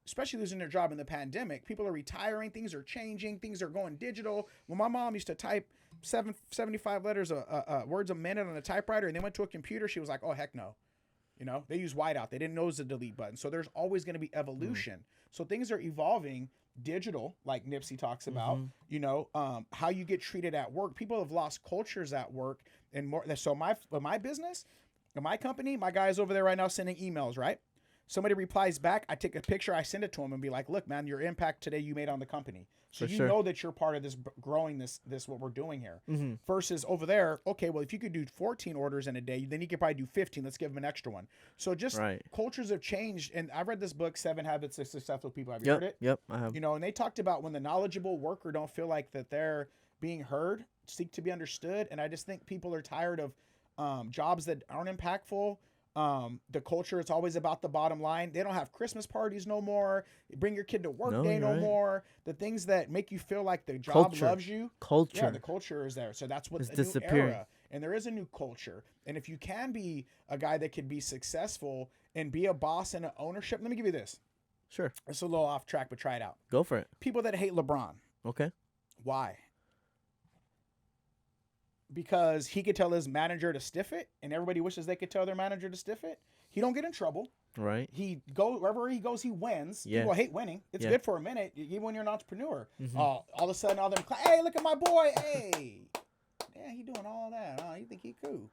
especially losing their job in the pandemic, people are retiring, things are changing, things are going digital. When my mom used to type 75 words a minute on a typewriter and then went to a computer, she was like, oh, heck no. They use whiteout. They didn't know it was a delete button. So there's always going to be evolution. So things are evolving digital, like Nipsey talks about, how you get treated at work. People have lost cultures at work and more. So my business, my company, my guy's over there right now sending emails, right? Somebody replies back, I take a picture, I send it to him and be like, look, man, your impact today you made on the company. So you know that you're part of this growing this what we're doing here. Versus over there, okay, well, if you could do 14 orders in a day, then you could probably do 15. Let's give them an extra one. So just cultures have changed. And I've read this book, 7 Habits of Successful People. Have you heard it? Yep, I have. And they talked about when the knowledgeable worker don't feel like that they're being heard, seek to be understood. And I just think people are tired of jobs that aren't impactful. The culture, it's always about the bottom line. They don't have Christmas parties no more. Bring your kid to work day no more. The things that make you feel like the job loves you. Yeah, the culture is there. So that's what's a new era. And there is a new culture. And if you can be a guy that can be successful and be a boss and an ownership, let me give you this. Sure. It's a little off track, but try it out. Go for it. People that hate LeBron. Okay. Why? Because he could tell his manager to stiff it, and everybody wishes they could tell their manager to stiff it. he don't get in trouble. Right. He go wherever he goes, he wins. Yeah. People hate winning. It's good for a minute, even when you're an entrepreneur. Mm-hmm. All of a sudden, all them, hey, look at my boy. Hey, yeah, he doing all that. Oh, you think he cool?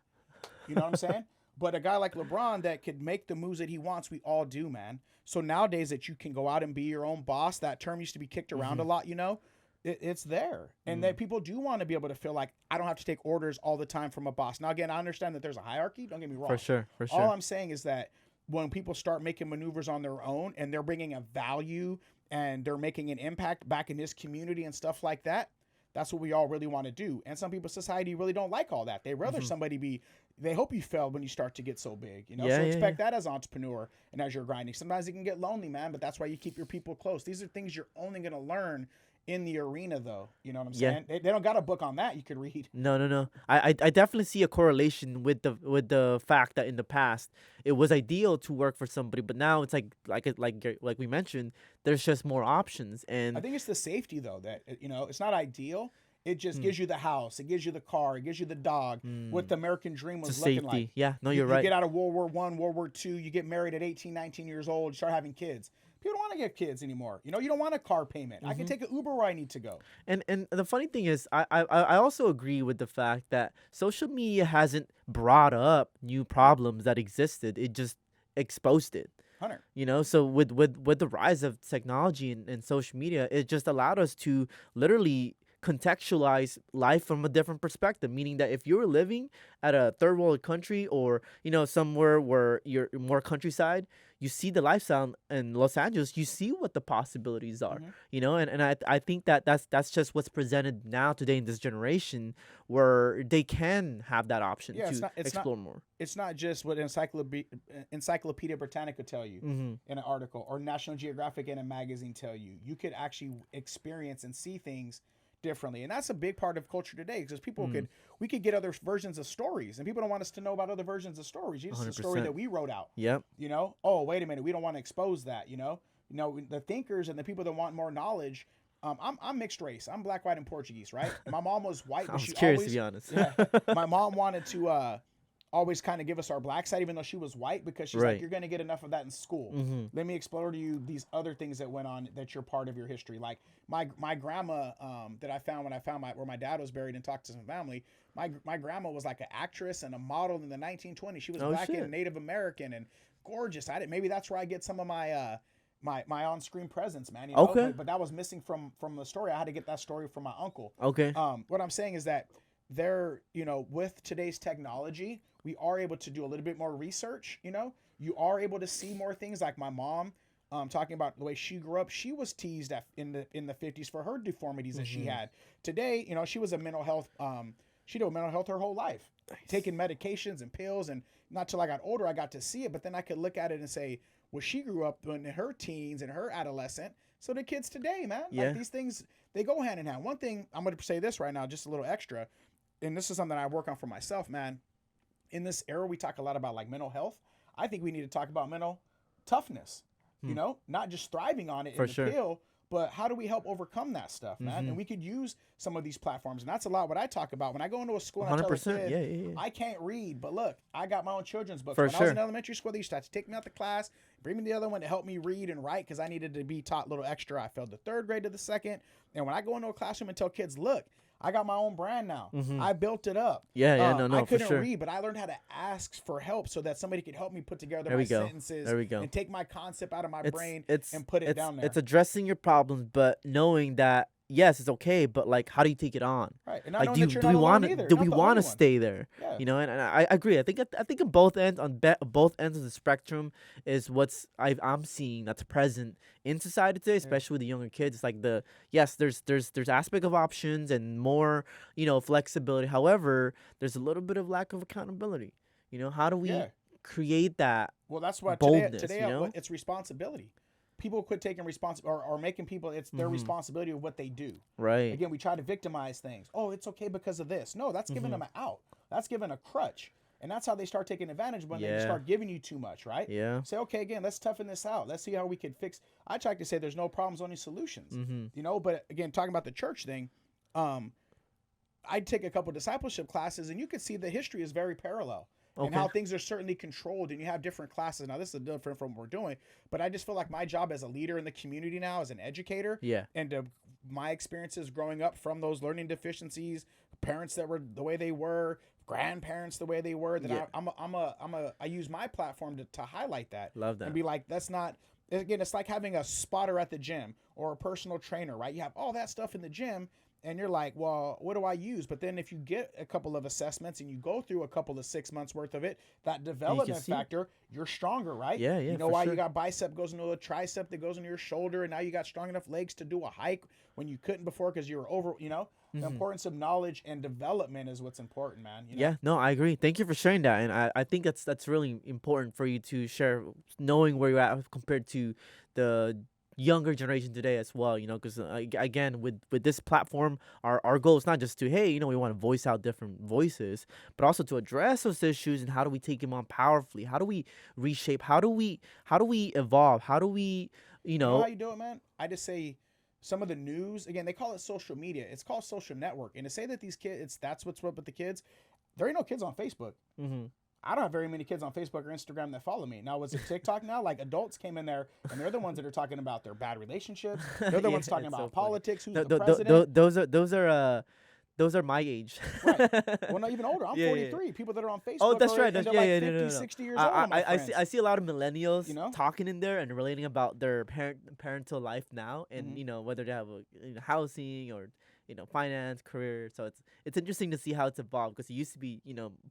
You know what I'm saying? But a guy like LeBron that could make the moves that he wants, we all do, man. So nowadays that you can go out and be your own boss, that term used to be kicked around a lot, you know, it's there. And that people do want to be able to feel like I don't have to take orders all the time from a boss. Now, again, I understand that there's a hierarchy. Don't get me wrong. For sure. All I'm saying is that when people start making maneuvers on their own and they're bringing a value and they're making an impact back in this community and stuff like that, that's what we all really want to do. And some people in society really don't like all that. They rather somebody be, they hope you fail when you start to get so big, you know? So expect that as an entrepreneur and as you're grinding. Sometimes it can get lonely, man, but that's why you keep your people close. These are things you're only going to learn in the arena, though. You know what I'm saying? They don't got a book on that you could read. No. I definitely see a correlation with the fact that in the past it was ideal to work for somebody, but now it's like we mentioned, there's just more options. And I think it's the safety, though, that, you know, it's not ideal. It just gives you the house, it gives you the car, it gives you the dog. What the American dream was looking like. Yeah, no, you're right. You get out of World War I, World War II, you get married at 18, 19 years old, you start having kids. People don't want to get kids anymore. You know, you don't want a car payment. I can take an Uber where I need to go. And the funny thing is, I also agree with the fact that social media hasn't brought up new problems that existed. It just exposed it. 100. You know, so with the rise of technology and social media, it just allowed us to literally contextualize life from a different perspective, meaning that if you're living at a third world country or, you know, somewhere where you're more countryside, you see the lifestyle in Los Angeles, you see what the possibilities are, you know, and I think that's just what's presented now today in this generation where they can have that option to explore more. It's not just what Encyclopedia Britannica tell you in an article or National Geographic in a magazine tell you. You could actually experience and see things differently, and that's a big part of culture today, because people we could get other versions of stories, and people don't want us to know about other versions of stories. It's a story that we wrote out. Yep. You know, oh, wait a minute, we don't want to expose that. You know, the thinkers and the people that want more knowledge. I'm mixed race. I'm black, white, and Portuguese, right? My mom was white, but I was curious, to be honest. My mom wanted to always kind of give us our black side, even though she was white, because she's like, you're going to get enough of that in school. Let me explore to you these other things that went on that you're part of your history. Like my grandma that I found when I found where my dad was buried and talked to some family. My grandma was like an actress and a model in the 1920s. She was black and Native American and gorgeous. Maybe that's where I get some of my my on-screen presence, man. You know? But that was missing from the story. I had to get that story from my uncle. What I'm saying is that with today's technology, we are able to do a little bit more research. You know, you are able to see more things. Like my mom, talking about the way she grew up. She was teased in the 50s for her deformities that she had. Today, you know, she was a mental health. She did mental health her whole life, taking medications and pills. And not till I got older, I got to see it. But then I could look at it and say, well, she grew up in her teens and her adolescent. So the kids today, man, like these things, they go hand in hand. One thing I'm going to say this right now, just a little extra, and this is something I work on for myself, man. In this era, we talk a lot about like mental health. I think we need to talk about mental toughness, you know, not just thriving on it in the pill, but how do we help overcome that stuff, man? And we could use some of these platforms. And that's a lot what I talk about. When I go into a school and I tell a kid, I can't read, but look, I got my own children's books. When I was in elementary school, they used to have to take me out the class, bring me the other one to help me read and write because I needed to be taught a little extra. I failed the third grade to the second. And when I go into a classroom and tell kids, look, I got my own brand now. I built it up. I couldn't read, but I learned how to ask for help so that somebody could help me put together my sentences and take my concept out of my brain and put it down there. It's addressing your problems, but knowing that, yes, it's okay, but like, how do you take it on? Right. And like, do we want to stay there? Yeah. You know, and I agree. I think on both ends of the spectrum is what's I'm seeing that's present in society today, especially with the younger kids. It's like there's aspect of options and more, you know, flexibility. However, there's a little bit of lack of accountability. You know, how do we create that? Well, that's why boldness, today you know? It's responsibility. People quit taking responsibility or making people, it's their responsibility of what they do. Right. Again, we try to victimize things. Oh, it's okay because of this. No, that's giving them an out. That's giving a crutch. And that's how they start taking advantage when they start giving you too much, right? Yeah. Say, okay, again, let's toughen this out. Let's see how we can fix. I try to say there's no problems, only solutions. You know, but again, talking about the church thing, I'd take a couple discipleship classes and you could see the history is very parallel. and how things are certainly controlled, and you have different classes. Now, this is different from what we're doing, but I just feel like my job as a leader in the community now, as an educator, and my experiences growing up from those learning deficiencies, parents that were the way they were, grandparents the way they were, that I use my platform to highlight that. Love that. And be like, that's not, again, it's like having a spotter at the gym or a personal trainer, right? You have all that stuff in the gym, and you're like, well, what do I use? But then if you get a couple of assessments and you go through a couple of 6 months worth of it, that development factor, you're stronger, right? Yeah, you know why you got bicep goes into a tricep that goes into your shoulder, and now you got strong enough legs to do a hike when you couldn't before because you were over, the importance of knowledge and development is what's important, man. Yeah, no, I agree. Thank you for sharing that. And I think that's really important for you to share, knowing where you're at compared to the younger generation today as well, because again, with this platform, our goal is not just to, hey, we want to voice out different voices, but also to address those issues, and how do we take them on powerfully, how do we reshape, how do we evolve, how do we You know how you do it, man? I just say some of the news, again, they call it social media, it's called social network, and to say that these kids, that's what's up with the kids, there ain't no kids on Facebook. I don't have very many kids on Facebook or Instagram that follow me. Now, was it TikTok now? Like, adults came in there, and they're the ones that are talking about their bad relationships. They're the ones talking about politics, who's the president. Those are my age. Right. Well, not even older. I'm 43. Yeah. People that are on Facebook. Oh, that's right. Like 50, 60 years old. I see a lot of millennials talking in there and relating about their parental life now, and whether they have housing or finance, career. So it's interesting to see how it's evolved, because it used to be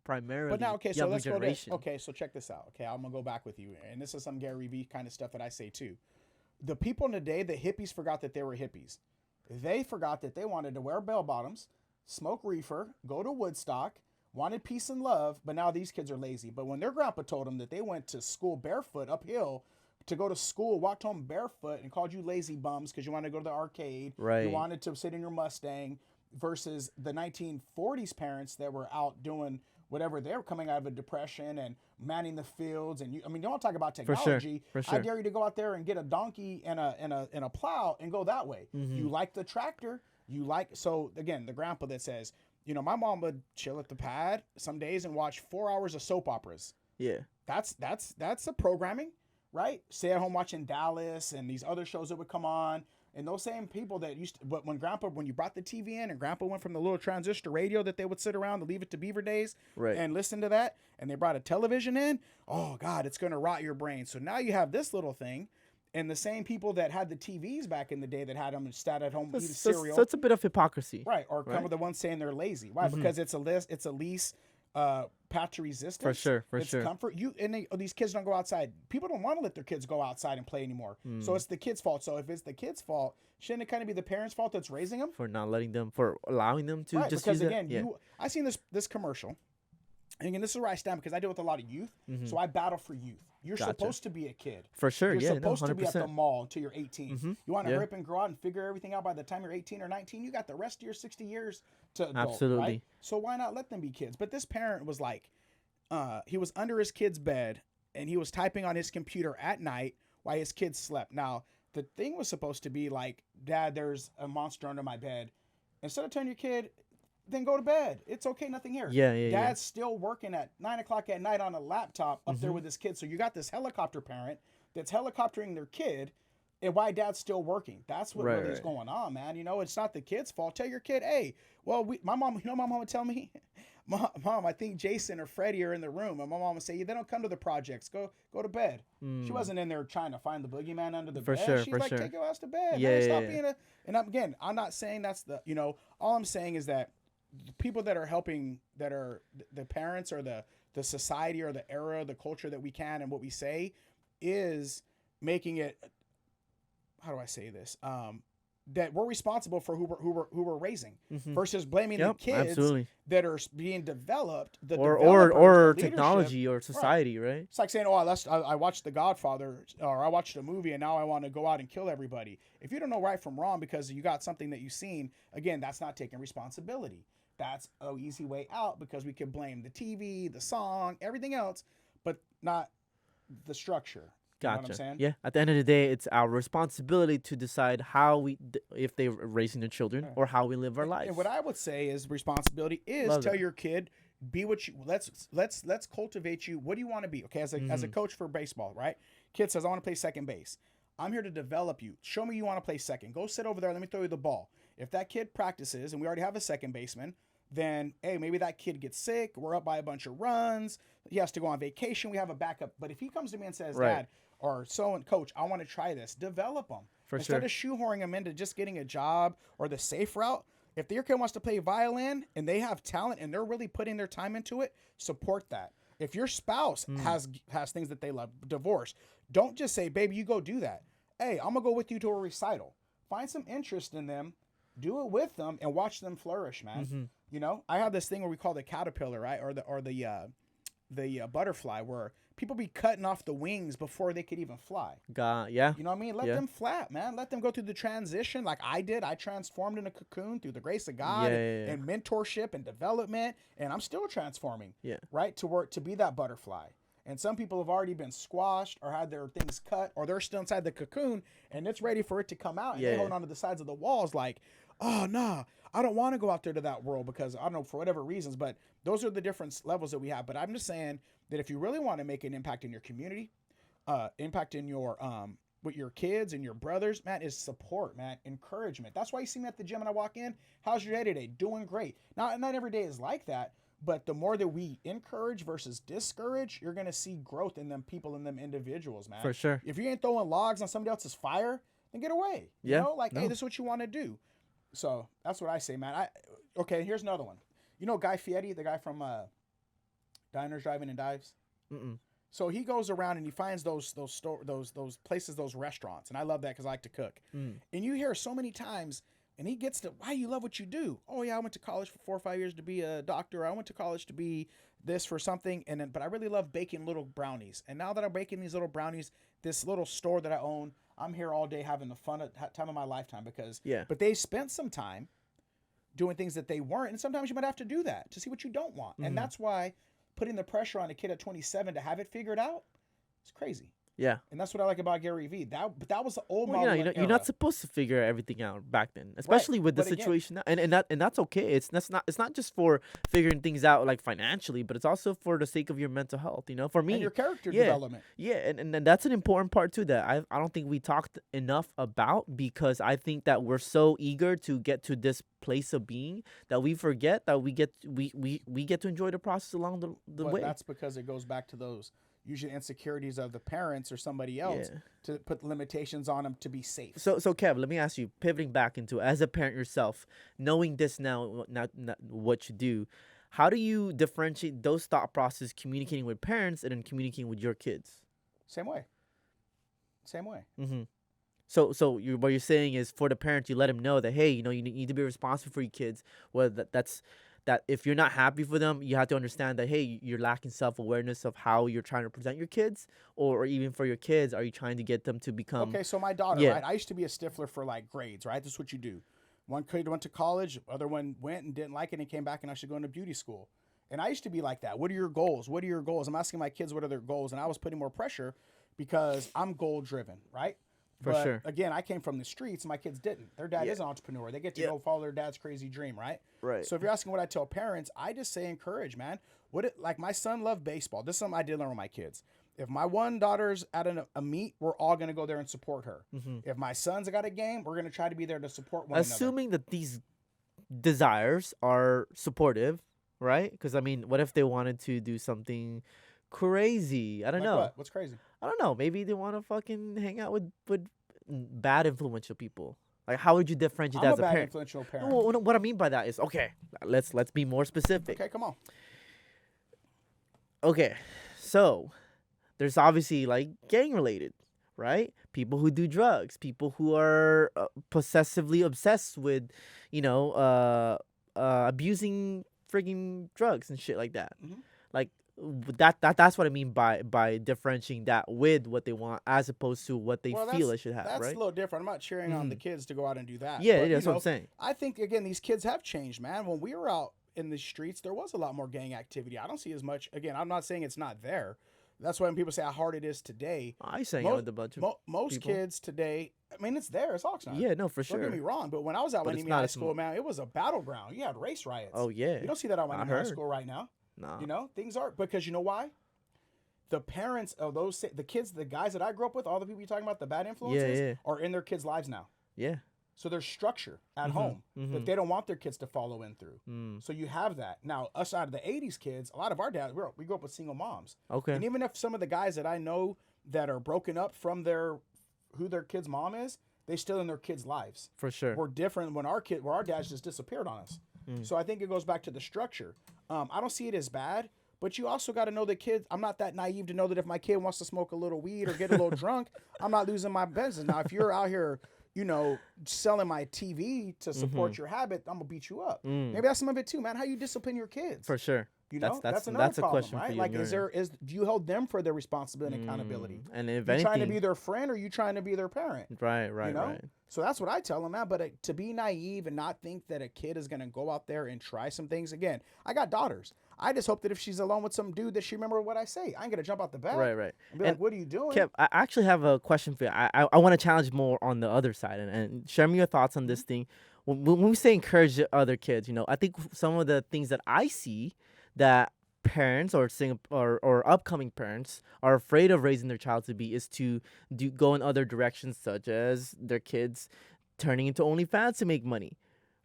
primarily. But now, okay, so let's generation. go to, okay, so check this out. Okay, I'm gonna go back with you, and this is some Gary Vee kind of stuff that I say too. The people in the day, the hippies forgot that they were hippies. They forgot that they wanted to wear bell bottoms, smoke reefer, go to Woodstock, wanted peace and love. But now these kids are lazy. But when their grandpa told them that they went to school barefoot uphill to go to school, walked home barefoot, and called you lazy bums because you wanted to go to the arcade, right? You wanted to sit in your Mustang, versus the 1940s parents that were out doing whatever, they were coming out of a depression and manning the fields. And you want to talk about technology. For sure. I dare you to go out there and get a donkey and a plow and go that way. You like the tractor. So again, the grandpa that says, my mom would chill at the pad some days and watch 4 hours of soap operas. Yeah. That's a programming, right? Stay at home watching Dallas and these other shows that would come on. And those same people that used to, but when you brought the TV in, and grandpa went from the little transistor radio that they would sit around to Leave It to Beaver days, right, and listen to that, and they brought a television in, oh God, it's going to rot your brain. So now you have this little thing, and the same people that had the TVs back in the day that had them sat at home eating cereal. So it's a bit of hypocrisy. Right. Or come with the ones saying they're lazy. Why? Because it's a lease path to resistance. For sure. Comfort. These kids don't go outside. People don't want to let their kids go outside and play anymore. So it's the kids' fault. So if it's the kids' fault, shouldn't it kind of be the parents' fault that's raising them? For not letting them, for allowing them to just because use again, I seen this commercial. And again, this is where I stand because I deal with a lot of youth. So I battle for youth. You're supposed to be a kid. For sure, You're supposed to be at the mall until you're 18. You want to hurry up and grow out and figure everything out by the time you're 18 or 19, you got the rest of your 60 years to adult, absolutely. Right? So why not let them be kids? But this parent was like, he was under his kid's bed, and he was typing on his computer at night while his kids slept. Now, the thing was supposed to be like, Dad, there's a monster under my bed. Instead of telling your kid, then go to bed. It's okay, nothing here. Dad's still working at 9 o'clock at night on a laptop up there with his kid. So you got this helicopter parent that's helicoptering their kid, and why Dad's still working. That's what really is going on, man. It's not the kid's fault. Tell your kid, hey, well, my mom would tell me, Mom, I think Jason or Freddie are in the room. And my mom would say, they don't come to the projects. Go to bed. She wasn't in there trying to find the boogeyman under the bed. She's like, take your ass to bed. Man, stop being a... And I'm not saying that's the, all I'm saying is that the people that are helping, that are the parents or the society or the era, the culture that we can and what we say is making it, how do I say this? That we're responsible for who we're raising versus blaming the kids that are being developed, or technology or society, right? It's like saying, I watched The Godfather, or I watched a movie and now I want to go out and kill everybody. If you don't know right from wrong because you got something that you've seen, again, that's not taking responsibility. That's an easy way out because we can blame the TV, the song, everything else, but not the structure. You know what I'm saying? Yeah. At the end of the day, it's our responsibility to decide if they're raising their children or how we live our lives. And what I would say is responsibility is tell your kid Be what you let's cultivate you. What do you want to be? Okay, as a coach for baseball, right? Kid says, I want to play second base. I'm here to develop you. Show me you want to play second. Go sit over there. Let me throw you the ball. If that kid practices and we already have a second baseman, then hey, maybe that kid gets sick. We're up by a bunch of runs. He has to go on vacation. We have a backup. But if he comes to me and says, Dad or coach, I want to try this, develop him. Instead of shoehorning him into just getting a job or the safe route. If your kid wants to play violin and they have talent and they're really putting their time into it, support that. If your spouse has things that they love, divorce, don't just say, baby, you go do that. Hey, I'm going to go with you to a recital. Find some interest in them, do it with them, and watch them flourish, man. You know, I have this thing where we call the caterpillar, right? Or the butterfly, where people be cutting off the wings before they could even fly. Yeah. You know what I mean? Let them flap, man. Let them go through the transition like I did. I transformed in a cocoon through the grace of God and mentorship and development, and I'm still transforming. Right? To be that butterfly. And some people have already been squashed or had their things cut, or they're still inside the cocoon and it's ready for it to come out. And they're holding onto the sides of the walls like, oh, nah, I don't want to go out there to that world because I don't know, for whatever reasons. But those are the different levels that we have. But I'm just saying that if you really want to make an impact in your community, impact in your with your kids and your brothers, man, is support, man, encouragement. That's why you see me at the gym and I walk in. How's your day today? Doing great. Now, not every day is like that. But the more that we encourage versus discourage, you're going to see growth in them people and them individuals, man. For sure. If you ain't throwing logs on somebody else's fire, then get away. You know, like, hey, this is what you want to do. So that's what I say, man. Okay, here's another one. You know Guy Fieri, the guy from Diners, Driving, and Dives? So he goes around and he finds those places, those restaurants. And I love that because I like to cook. And you hear so many times, and he gets to, why you love what you do? Oh, yeah, I went to college for 4 or 5 years to be a doctor. I went to college to be this for something. But I really love baking little brownies. And now that I'm baking these little brownies, this little store that I own, I'm here all day having the fun time of my lifetime because, but they spent some time doing things that they weren't. And sometimes you might have to do that to see what you don't want. And that's why putting the pressure on a kid at 27 to have it figured out is crazy. Yeah. And that's what I like about Gary Vee. That was the old model. You're not supposed to figure everything out back then, especially with the situation now. And that's okay. It's not just for figuring things out like financially, but it's also for the sake of your mental health, you know? For me, and your character development. Yeah, and that's an important part too that I don't think we talked enough about, because I think that we're so eager to get to this place of being that we forget that we get to enjoy the process along the way. That's because it goes back to those usually insecurities of the parents or somebody else to put limitations on them to be safe. So Kev, let me ask you, pivoting back into as a parent yourself, knowing this now what you do, how do you differentiate those thought processes communicating with parents and then communicating with your kids? Same way. So what you're saying is, for the parents, you let them know that, hey, you know, you need to be responsible for your kids. Whether that's if you're not happy for them, you have to understand that, hey, you're lacking self-awareness of how you're trying to present your kids, or even for your kids, are you trying to get them to become... Okay, so my daughter, right? I used to be a stiffler for like grades, right? This is what you do. One kid went to college, other one went and didn't like it and came back and I should go into beauty school. And I used to be like that. What are your goals? I'm asking my kids what are their goals, and I was putting more pressure because I'm goal-driven, right? For sure. Again, I came from the streets. My kids didn't. Their dad is an entrepreneur. They get to go follow their dad's crazy dream, right? Right. So if you're asking what I tell parents, I just say encourage, man. Like my son loved baseball. This is something I did learn with my kids. If my one daughter's at a meet, we're all going to go there and support her. If my son's got a game, we're going to try to be there to support one another. Assuming that these desires are supportive, right? Because, I mean, what if they wanted to do something crazy? I don't know. What? What's crazy? I don't know. Maybe they want to fucking hang out with bad influential people. Like, how would you differentiate that as a parent? I'm a bad influential parent. Well, what I mean by that is, okay, let's be more specific. Okay, come on. Okay, so there's obviously like gang related, right? People who do drugs, people who are possessively obsessed with, you know, abusing frigging drugs and shit like that. Like that's what I mean by differentiating that with what they want as opposed to what they feel they should have. That's right? a little different. I'm not cheering on the kids to go out and do that. Yeah, but, that's what I'm saying. I think again these kids have changed, man. When we were out in the streets, there was a lot more gang activity. I don't see as much. Again, I'm not saying it's not there. That's why when people say how hard it is today. I sang it with a bunch of most people. Kids today, I mean, it's there. It's Oxnard. Yeah, no, for sure. Don't get me wrong, but when I was out High School, man, it was a battleground. You had race riots. Oh, yeah. You don't see that out in high school right now. No. You know, things are, because you know why? The parents of the kids, the guys that I grew up with, all the people you're talking about, the bad influences, yeah. are in their kids' lives now. Yeah. So there's structure at home that they don't want their kids to follow in through. So you have that. Now, us out of the 80s kids, a lot of our dads, we grew up with single moms. Okay. And even if some of the guys that I know that are broken up from who their kid's mom is, they still in their kids' lives. For sure. We're different when our dads just disappeared on us. So I think it goes back to the structure. I don't see it as bad, but you also got to know the kids. I'm not that naive to know that if my kid wants to smoke a little weed or get a little drunk, I'm not losing my business. Now, if you're out here, you know, selling my TV to support your habit, I'm gonna beat you up. Maybe that's some of it too, man. How you discipline your kids? For sure. You know, that's another that's a problem, question right? for you. Like, do you hold them for their responsibility and accountability? And if you anything, trying to be their friend or you trying to be their parent? Right. You know? Right. So that's what I tell them, man. But to be naive and not think that a kid is gonna go out there and try some things. Again, I got daughters. I just hope that if she's alone with some dude that she remember what I say. I ain't gonna jump out the bed. Right. And be like, what are you doing? Kev, I actually have a question for you. I want to challenge more on the other side and share me your thoughts on this thing. When we say encourage the other kids, you know, I think some of the things that I see that parents or upcoming parents are afraid of raising their child to be is to go in other directions, such as their kids turning into OnlyFans to make money,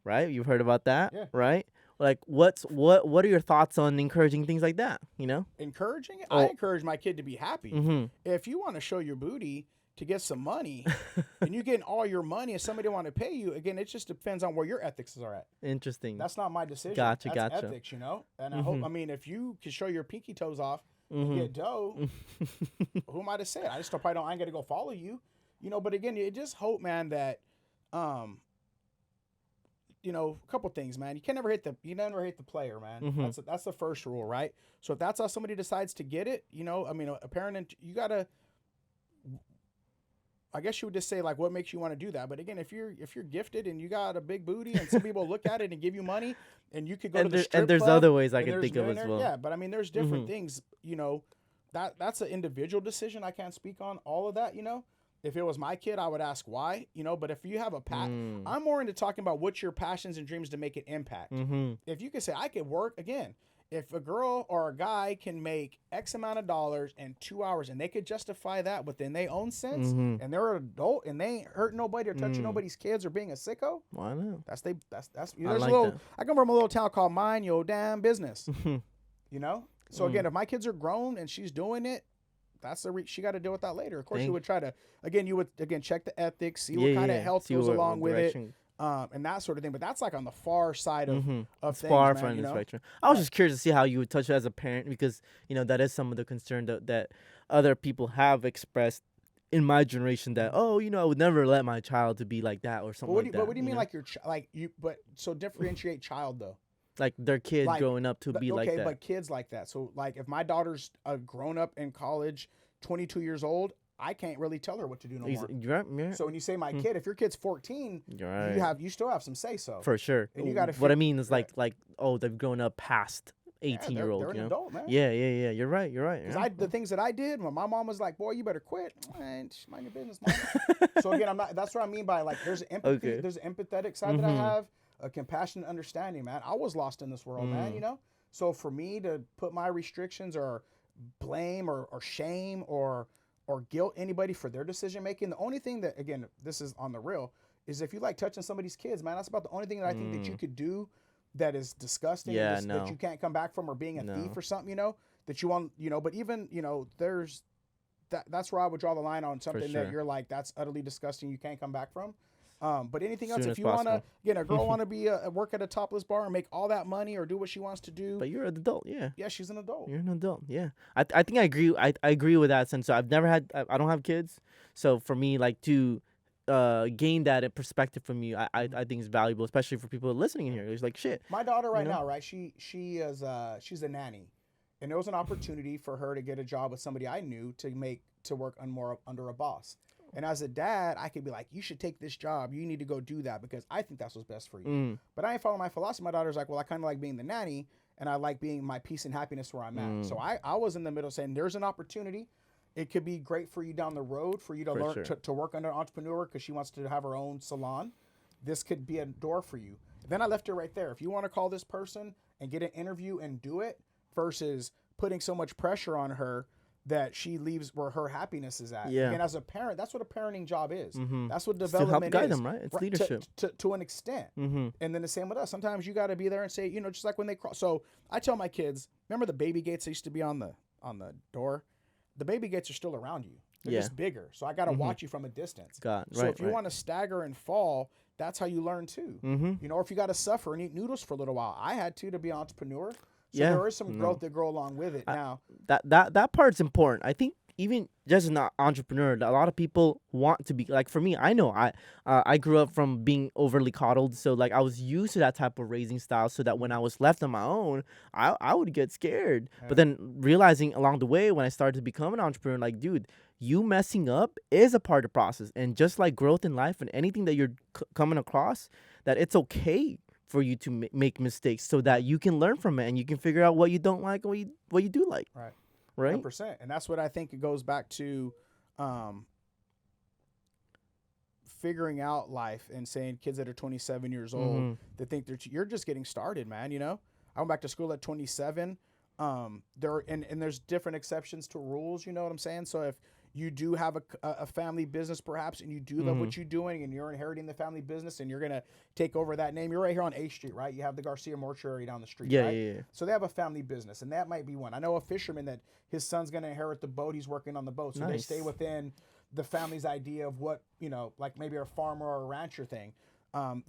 right? You've heard about that, Yeah. right? Like, what are your thoughts on encouraging things like that? You know, Encouraging it? I encourage my kid to be happy. If you want to show your booty to get some money and you're getting all your money and somebody want to pay you, again, it just depends on where your ethics are at. Interesting. That's not my decision. Gotcha. That's ethics, you know? And I hope, I mean, if you can show your pinky toes off and get dough, who am I to say it? I just probably don't, I ain't going to go follow you, you know? But again, you just hope, man, that, you know, a couple things, man. You never hit the player, man. That's the first rule, right? So if that's how somebody decides to get it, you know, I mean, a parent, you gotta, I guess you would just say, like, what makes you want to do that? But again, if you're gifted and you got a big booty and some people look at it and give you money and you could go to the strip club. And there's other ways I and can think of as well. Yeah, but I mean, there's different things, you know, that's an individual decision. I can't speak on all of that, you know. If it was my kid, I would ask why, you know, but if you have a I'm more into talking about what's your passions and dreams to make an impact. If you could say, I could work, again, if a girl or a guy can make X amount of dollars in 2 hours and they could justify that within their own sense and they're an adult and they ain't hurting nobody or touching nobody's kids or being a sicko. Why not? That's you know, I come from a little town called Mind Your Damn Business, you know? So again, if my kids are grown and she's doing it, that's she got to deal with that later. Of course, you would try to, check the ethics, see what kind of health goes along with it, and that sort of thing. But that's like on the far side of things, far man, from you the know? spectrum. I was just curious to see how you would touch it as a parent because, you know, that is some of the concern that other people have expressed in my generation that, oh, you know, I would never let my child to be like that or something like that. But what do you mean, know? like so differentiate child though? Like their kids Like, growing up to be like that. Okay, but kids like that. So like if my daughter's grown up in college, 22 years old, I can't really tell her what to do no more. Yeah. So when you say my kid, if your kid's 14, you still have some say so. For sure. And you got to. What I mean is like oh, they've grown up past 18-year-old. They're an adult, man. Yeah. You're right. Because the things that I did when my mom was like, "Boy, you better quit." Man, mind your business, mom. So again, I'm not. That's what I mean by like, there's an empathy. Okay. There's an empathetic side that I have, a compassionate understanding, man. I was lost in this world, man. You know. So for me to put my restrictions or blame or shame or guilt anybody for their decision making, the only thing that, again, this is on the real, is if you like touching somebody's kids, man, that's about the only thing that I think that you could do that is disgusting, that you can't come back from, or being a thief or something, you know, that you want, you know. But even, you know, there's that's where I would draw the line on something that you're like, that's utterly disgusting, you can't come back from. But anything else, if you want to, again, a girl want to be work at a topless bar and make all that money or do what she wants to do. But you're an adult, yeah. Yeah, she's an adult. You're an adult, yeah. I think I agree. I agree with that sense. So I've never had. I don't have kids, so for me, like to gain that perspective from you, I think is valuable, especially for people listening in here. It's like shit. My daughter right now, right? She's a nanny, and there was an opportunity for her to get a job with somebody I knew to work under a boss. And as a dad, I could be like, you should take this job. You need to go do that because I think that's what's best for you. But I ain't following my philosophy. My daughter's like, well, I kind of like being the nanny, and I like being my peace and happiness where I'm at. So I was in the middle saying, there's an opportunity. It could be great for you down the road for you to learn to work under an entrepreneur because she wants to have her own salon. This could be a door for you. Then I left her right there. If you want to call this person and get an interview and do it, versus putting so much pressure on her that she leaves where her happiness is at. Yeah. And as a parent, that's what a parenting job is. Mm-hmm. That's what It's to help development guide is. them, right? It's Right, leadership. to an extent. Mm-hmm. And then the same with us. Sometimes you got to be there and say, you know, just like when they cross. So I tell my kids, remember the baby gates that used to be on the door? The baby gates are still around you. They're Yeah. just bigger. So I got to watch you from a distance. So if you want to stagger and fall, that's how you learn too. Mm-hmm. You know, or if you got to suffer and eat noodles for a little while. I had to be an entrepreneur. So Yeah. there is some growth that go along with it. Now That part's important. I think even just an entrepreneur, a lot of people want to be like. For me, I know I grew up from being overly coddled, so like I was used to that type of raising style. So that when I was left on my own, I would get scared. Yeah. But then realizing along the way when I started to become an entrepreneur, like dude, you messing up is a part of the process, and just like growth in life and anything that you're coming across, that it's okay for you to make mistakes so that you can learn from it and you can figure out what you don't like and what you do like. Right. 100%. And that's what I think it goes back to figuring out life and saying kids that are 27 years old that think you're just getting started, man. You know, I went back to school at 27. There's different exceptions to rules. You know what I'm saying? So if you do have a family business perhaps and you do love what you're doing and you're inheriting the family business and you're going to take over that name, you're right here on A Street, right? You have the Garcia Mortuary down the street, right? Yeah. So they have a family business and that might be one. I know a fisherman that his son's going to inherit the boat. He's working on the boat. So they stay within the family's idea of what, you know, like maybe a farmer or a rancher thing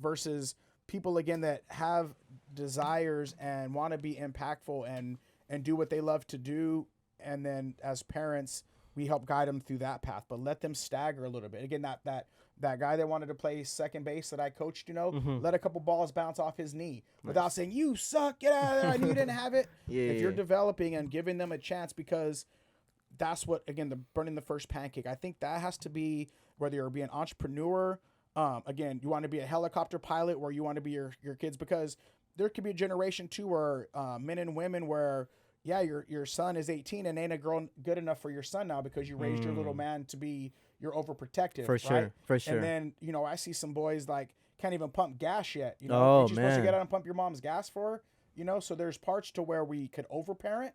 versus people, again, that have desires and want to be impactful and do what they love to do. And then as parents, we help guide them through that path, but let them stagger a little bit. Again, that guy that wanted to play second base that I coached, you know, let a couple balls bounce off his knee without saying, you suck, get out of there, I knew you didn't have it. If you're developing and giving them a chance, because that's what, again, the burning the first pancake, I think that has to be, whether you're being an entrepreneur, again, you want to be a helicopter pilot, where you want to be your kids, because there could be a generation too where men and women where, yeah, your son is 18 and ain't a girl good enough for your son now because you raised your little man to be your overprotective. For sure, right? for sure. And then, you know, I see some boys like can't even pump gas yet. You know, Oh, ain't you supposed to man. get out and pump your mom's gas for her? You know, so there's parts to where we could overparent.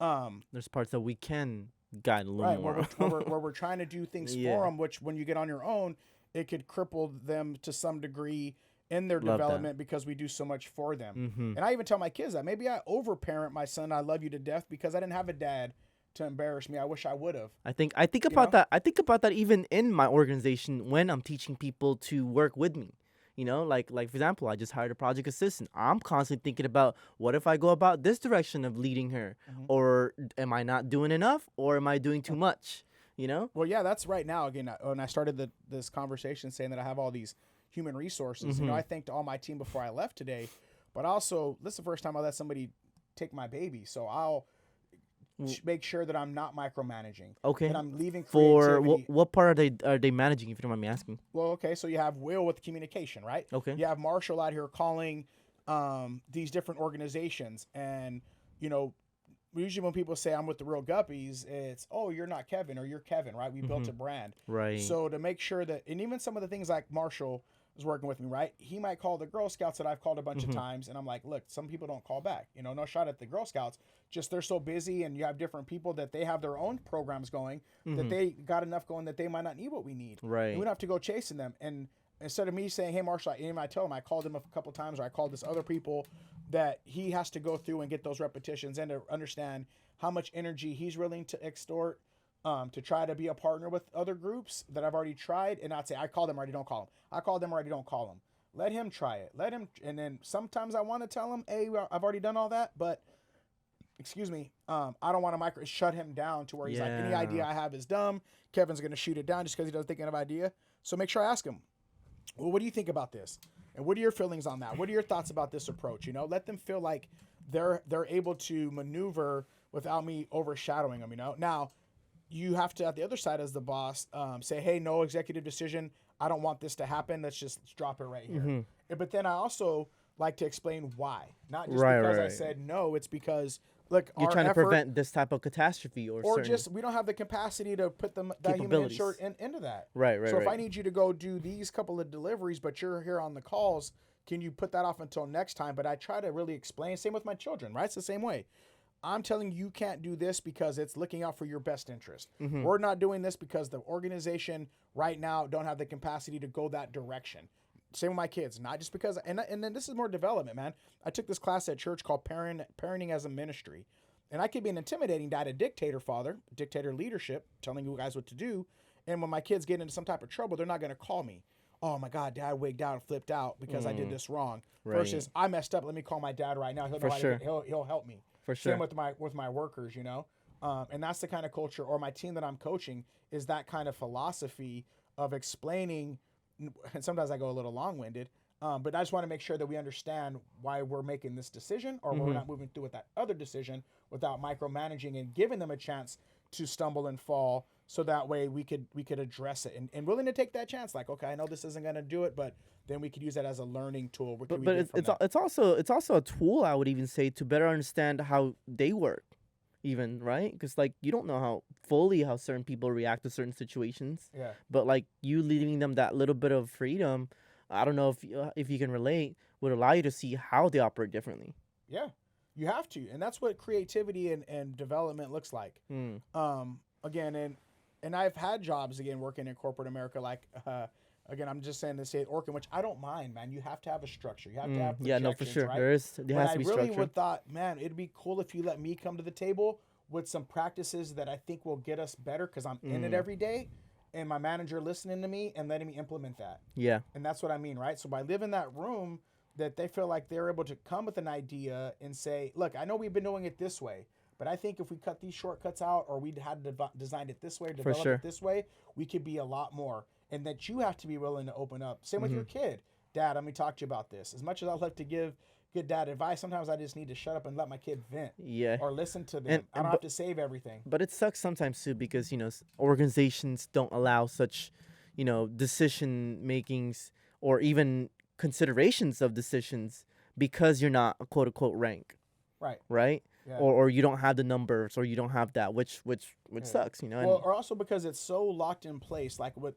There's parts that we can guide a little Right, more. where we're trying to do things Yeah. for them, which when you get on your own, it could cripple them to some degree in their Love development because we do so much for them. Mm-hmm. And I even tell my kids that maybe I overparent my son. I love you to death because I didn't have a dad to embarrass me. I wish I would have. I think about that. I think about that even in my organization when I'm teaching people to work with me. You know, like for example, I just hired a project assistant. I'm constantly thinking about what if I go about this direction of leading her, or am I not doing enough, or am I doing too much? You know? Well, yeah, that's right now. Again, when I started this conversation saying that I have all these human resources, you know, I thanked all my team before I left today, but also this is the first time I let somebody take my baby, so I'll make sure that I'm not micromanaging. Okay. And I'm leaving For creativity. what part are they managing, if you don't mind me asking? Well, okay, so you have Will with communication, right? Okay. You have Marshall out here calling these different organizations, and you know, usually when people say I'm with the Real Guppies, it's, oh, you're not Kevin, or you're Kevin, right? We built a brand. Right. So to make sure that, and even some of the things like Marshall is working with me, right? He might call the Girl Scouts that I've called a bunch of times, and I'm like, look, some people don't call back. You know, no shot at the Girl Scouts, just they're so busy, and you have different people that they have their own programs going, that they got enough going that they might not need what we need. Right. And we don't have to go chasing them. And instead of me saying, hey, Marshall, I tell him, I called him a couple times, or I called this other people, that he has to go through and get those repetitions and to understand how much energy he's willing to extort to try to be a partner with other groups that I've already tried, and not say, I call them already, don't call them. I call them already, don't call them. Let him try it. Let him, and then sometimes I want to tell him, hey, I've already done all that, but excuse me, I don't want to shut him down to where he's like, any idea I have is dumb. Kevin's going to shoot it down just because he doesn't think of an idea. So make sure I ask him, well, what do you think about this? And what are your feelings on that? What are your thoughts about this approach? You know, let them feel like they're able to maneuver without me overshadowing them, you know? Now, you have to, at the other side as the boss, say, hey, no executive decision. I don't want this to happen. Let's just drop it right here. But then I also like to explain why. Not just because I said no. It's because, look, you're trying to prevent this type of catastrophe, or just we don't have the capacity to put that human insert into that. Right. So if I need you to go do these couple of deliveries, but you're here on the calls, can you put that off until next time? But I try to really explain. Same with my children, right? It's the same way. I'm telling you can't do this because it's looking out for your best interest. Mm-hmm. We're not doing this because the organization right now don't have the capacity to go that direction. Same with my kids, not just because, and then this is more development, man. I took this class at church called Parenting as a Ministry. And I could be an intimidating dad, a dictator father, dictator leadership, telling you guys what to do. And when my kids get into some type of trouble, they're not going to call me. Oh my God, dad wigged out and flipped out because I did this wrong. Right. Versus I messed up. Let me call my dad right now. He'll know he'll help me. For sure. Same with my workers, you know. And that's the kind of culture, or my team that I'm coaching is that kind of philosophy of explaining. And sometimes I go a little long-winded, but I just want to make sure that we understand why we're making this decision, or we're not moving through with that other decision without micromanaging and giving them a chance to stumble and fall. So that way we could address it and willing to take that chance. Like, okay, I know this isn't going to do it, but then we could use that as a learning tool. But it's also a tool, I would even say, to better understand how they work, even, right? Because like you don't know how certain people react to certain situations. Yeah. But like you leaving them that little bit of freedom, I don't know if you can relate, would allow you to see how they operate differently. Yeah, you have to, and that's what creativity and development looks like. Again, and I've had jobs again working in corporate America, like again, I'm just saying the state Orkin, which I don't mind, man. You have to have a structure. You have to have yeah, no, for sure. right? There has to be structure. I really would thought, man, it'd be cool if you let me come to the table with some practices that I think will get us better because I'm in it every day, and my manager listening to me and letting me implement that. Yeah. And that's what I mean, right? So by living that room, that they feel like they're able to come with an idea and say, look, I know we've been doing it this way, but I think if we cut these shortcuts out, or we had designed it this way, develop it this way, we could be a lot more. And that you have to be willing to open up. Same with your kid. Dad, let me talk to you about this. As much as I love to give good dad advice, sometimes I just need to shut up and let my kid vent. Yeah. Or listen to them. I don't have to save everything. But it sucks sometimes too because, organizations don't allow such, decision makings or even considerations of decisions because you're not a quote unquote rank. Right. Right? Yeah. Or you don't have the numbers, or you don't have that, which sucks, Well, or also because it's so locked in place. Like with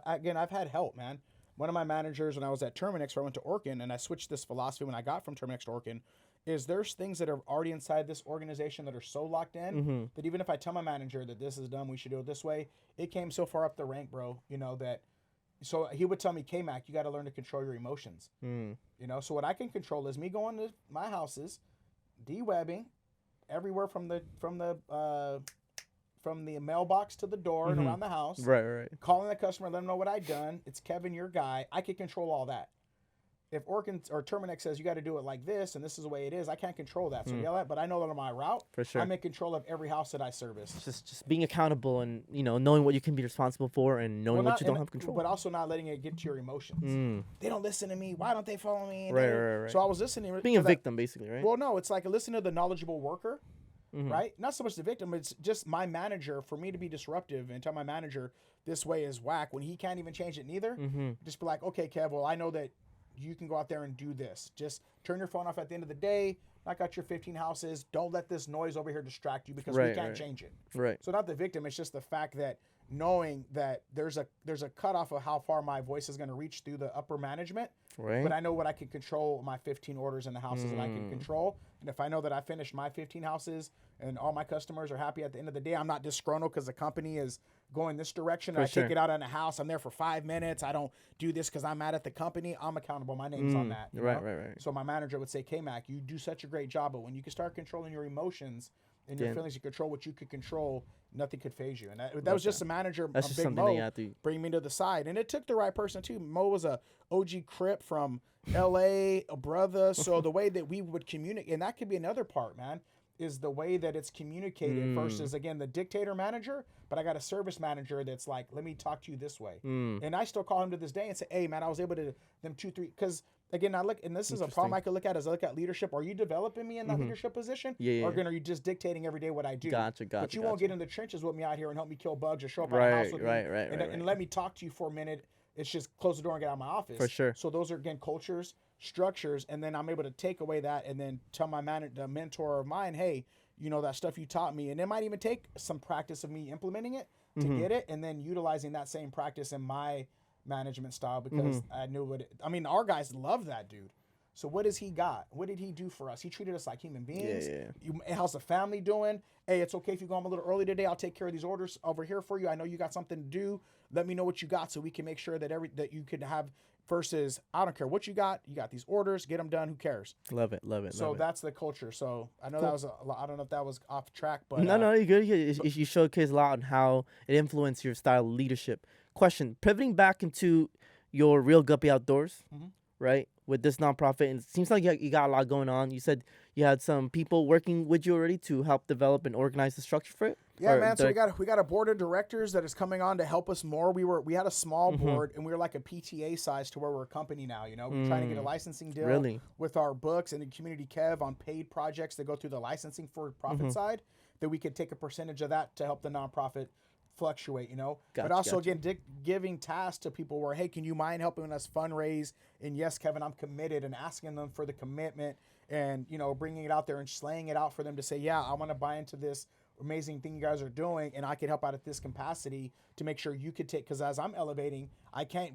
again, I've had help, man. One of my managers when I was at Terminix, where I went to Orkin, and I switched this philosophy when I got from Terminix to Orkin, is there's things that are already inside this organization that are so locked in that even if I tell my manager that this is dumb, we should do it this way, it came so far up the rank, bro. So he would tell me, K-Mac, you got to learn to control your emotions. So what I can control is me going to my houses, de-webbing everywhere from the mailbox to the door and around the house. Right. Calling the customer, let them know what I done. It's Kevin, your guy. I can control all that. If Orkin or Terminix says you got to do it like this and this is the way it is, I can't control that. So yell at, but I know that on my route, for sure, I'm in control of every house that I service. Just being accountable and knowing what you can be responsible for and knowing what you don't have control. But also not letting it get to your emotions. They don't listen to me. Why don't they follow me? Right. So I was listening. Being a victim, basically, right? Well, no, it's like listening to the knowledgeable worker. Right? Not so much the victim, it's just my manager. For me to be disruptive and tell my manager this way is whack when he can't even change it neither, just be like, okay, Kev, well, I know that you can go out there and do this. Just turn your phone off at the end of the day, knock out your 15 houses. Don't let this noise over here distract you because we can't change it. Right. So not the victim, it's just the fact that knowing that there's a cutoff of how far my voice is going to reach through the upper management. Right. But I know what I can control, my 15 orders in the houses that I can control. And if I know that I finished my 15 houses and all my customers are happy at the end of the day, I'm not disgruntled because the company is going this direction. I take it out in the house. I'm there for 5 minutes. I don't do this because I'm mad at the company. I'm accountable. My name's on that. Right. So my manager would say, K-Mac, you do such a great job. But when you can start controlling your emotions and your feelings, you control what you could control, nothing could phase you. And that was just a manager, That's a big Mo, bring me to the side. And it took the right person too. Mo was a OG Crip from LA, a brother. So the way that we would communicate, and that could be another part, man, is the way that it's communicated versus, again, the dictator manager, but I got a service manager that's like, let me talk to you this way. And I still call him to this day and say, hey, man, I was able to, them 2, 3, because again, I look, and this is a problem I could look at as I look at leadership. Are you developing me in that leadership position? Yeah. Or again, are you just dictating every day what I do? Gotcha. But you won't get in the trenches with me out here and help me kill bugs or show up at Right, a house with right, me right, and let me talk to you for a minute. It's just close the door and get out of my office. For sure. So those are, again, cultures, structures, and then I'm able to take away that and then tell my the mentor of mine, hey, that stuff you taught me. And it might even take some practice of me implementing it to get it and then utilizing that same practice in my management style because I knew our guys love that, dude. So what does he got? What did he do for us? He treated us like human beings. Yeah. How's the family doing? Hey, it's okay if you go home a little early today. I'll take care of these orders over here for you. I know you got something to do. Let me know what you got so we can make sure that that you could have, versus I don't care what you got these orders, get them done. Who cares? Love it. Love it. So love it. that's the culture. So I know Cool. that was I don't know if that was off track, but No, you're good. You showcase a lot on how it influenced your style of leadership. Question: pivoting back into your Real Guppy Outdoors, right? With this nonprofit, and it seems like you got a lot going on. You said you had some people working with you already to help develop and organize the structure for it. Yeah, man. So we got a board of directors that is coming on to help us more. We had a small board, and we were like a PTA size to where we're a company now. You know, we're trying to get a licensing deal with our books and the community Kev on paid projects that go through the licensing for profit side. That we could take a percentage of that to help the nonprofit fluctuate, you know. But also again, giving tasks to people where, hey, can you mind helping us fundraise? And yes, Kevin, I'm committed, and asking them for the commitment, and you know, bringing it out there and slaying it out for them to say, yeah, I want to buy into this amazing thing you guys are doing, and I could help out at this capacity to make sure you could take, because as I'm elevating, I can't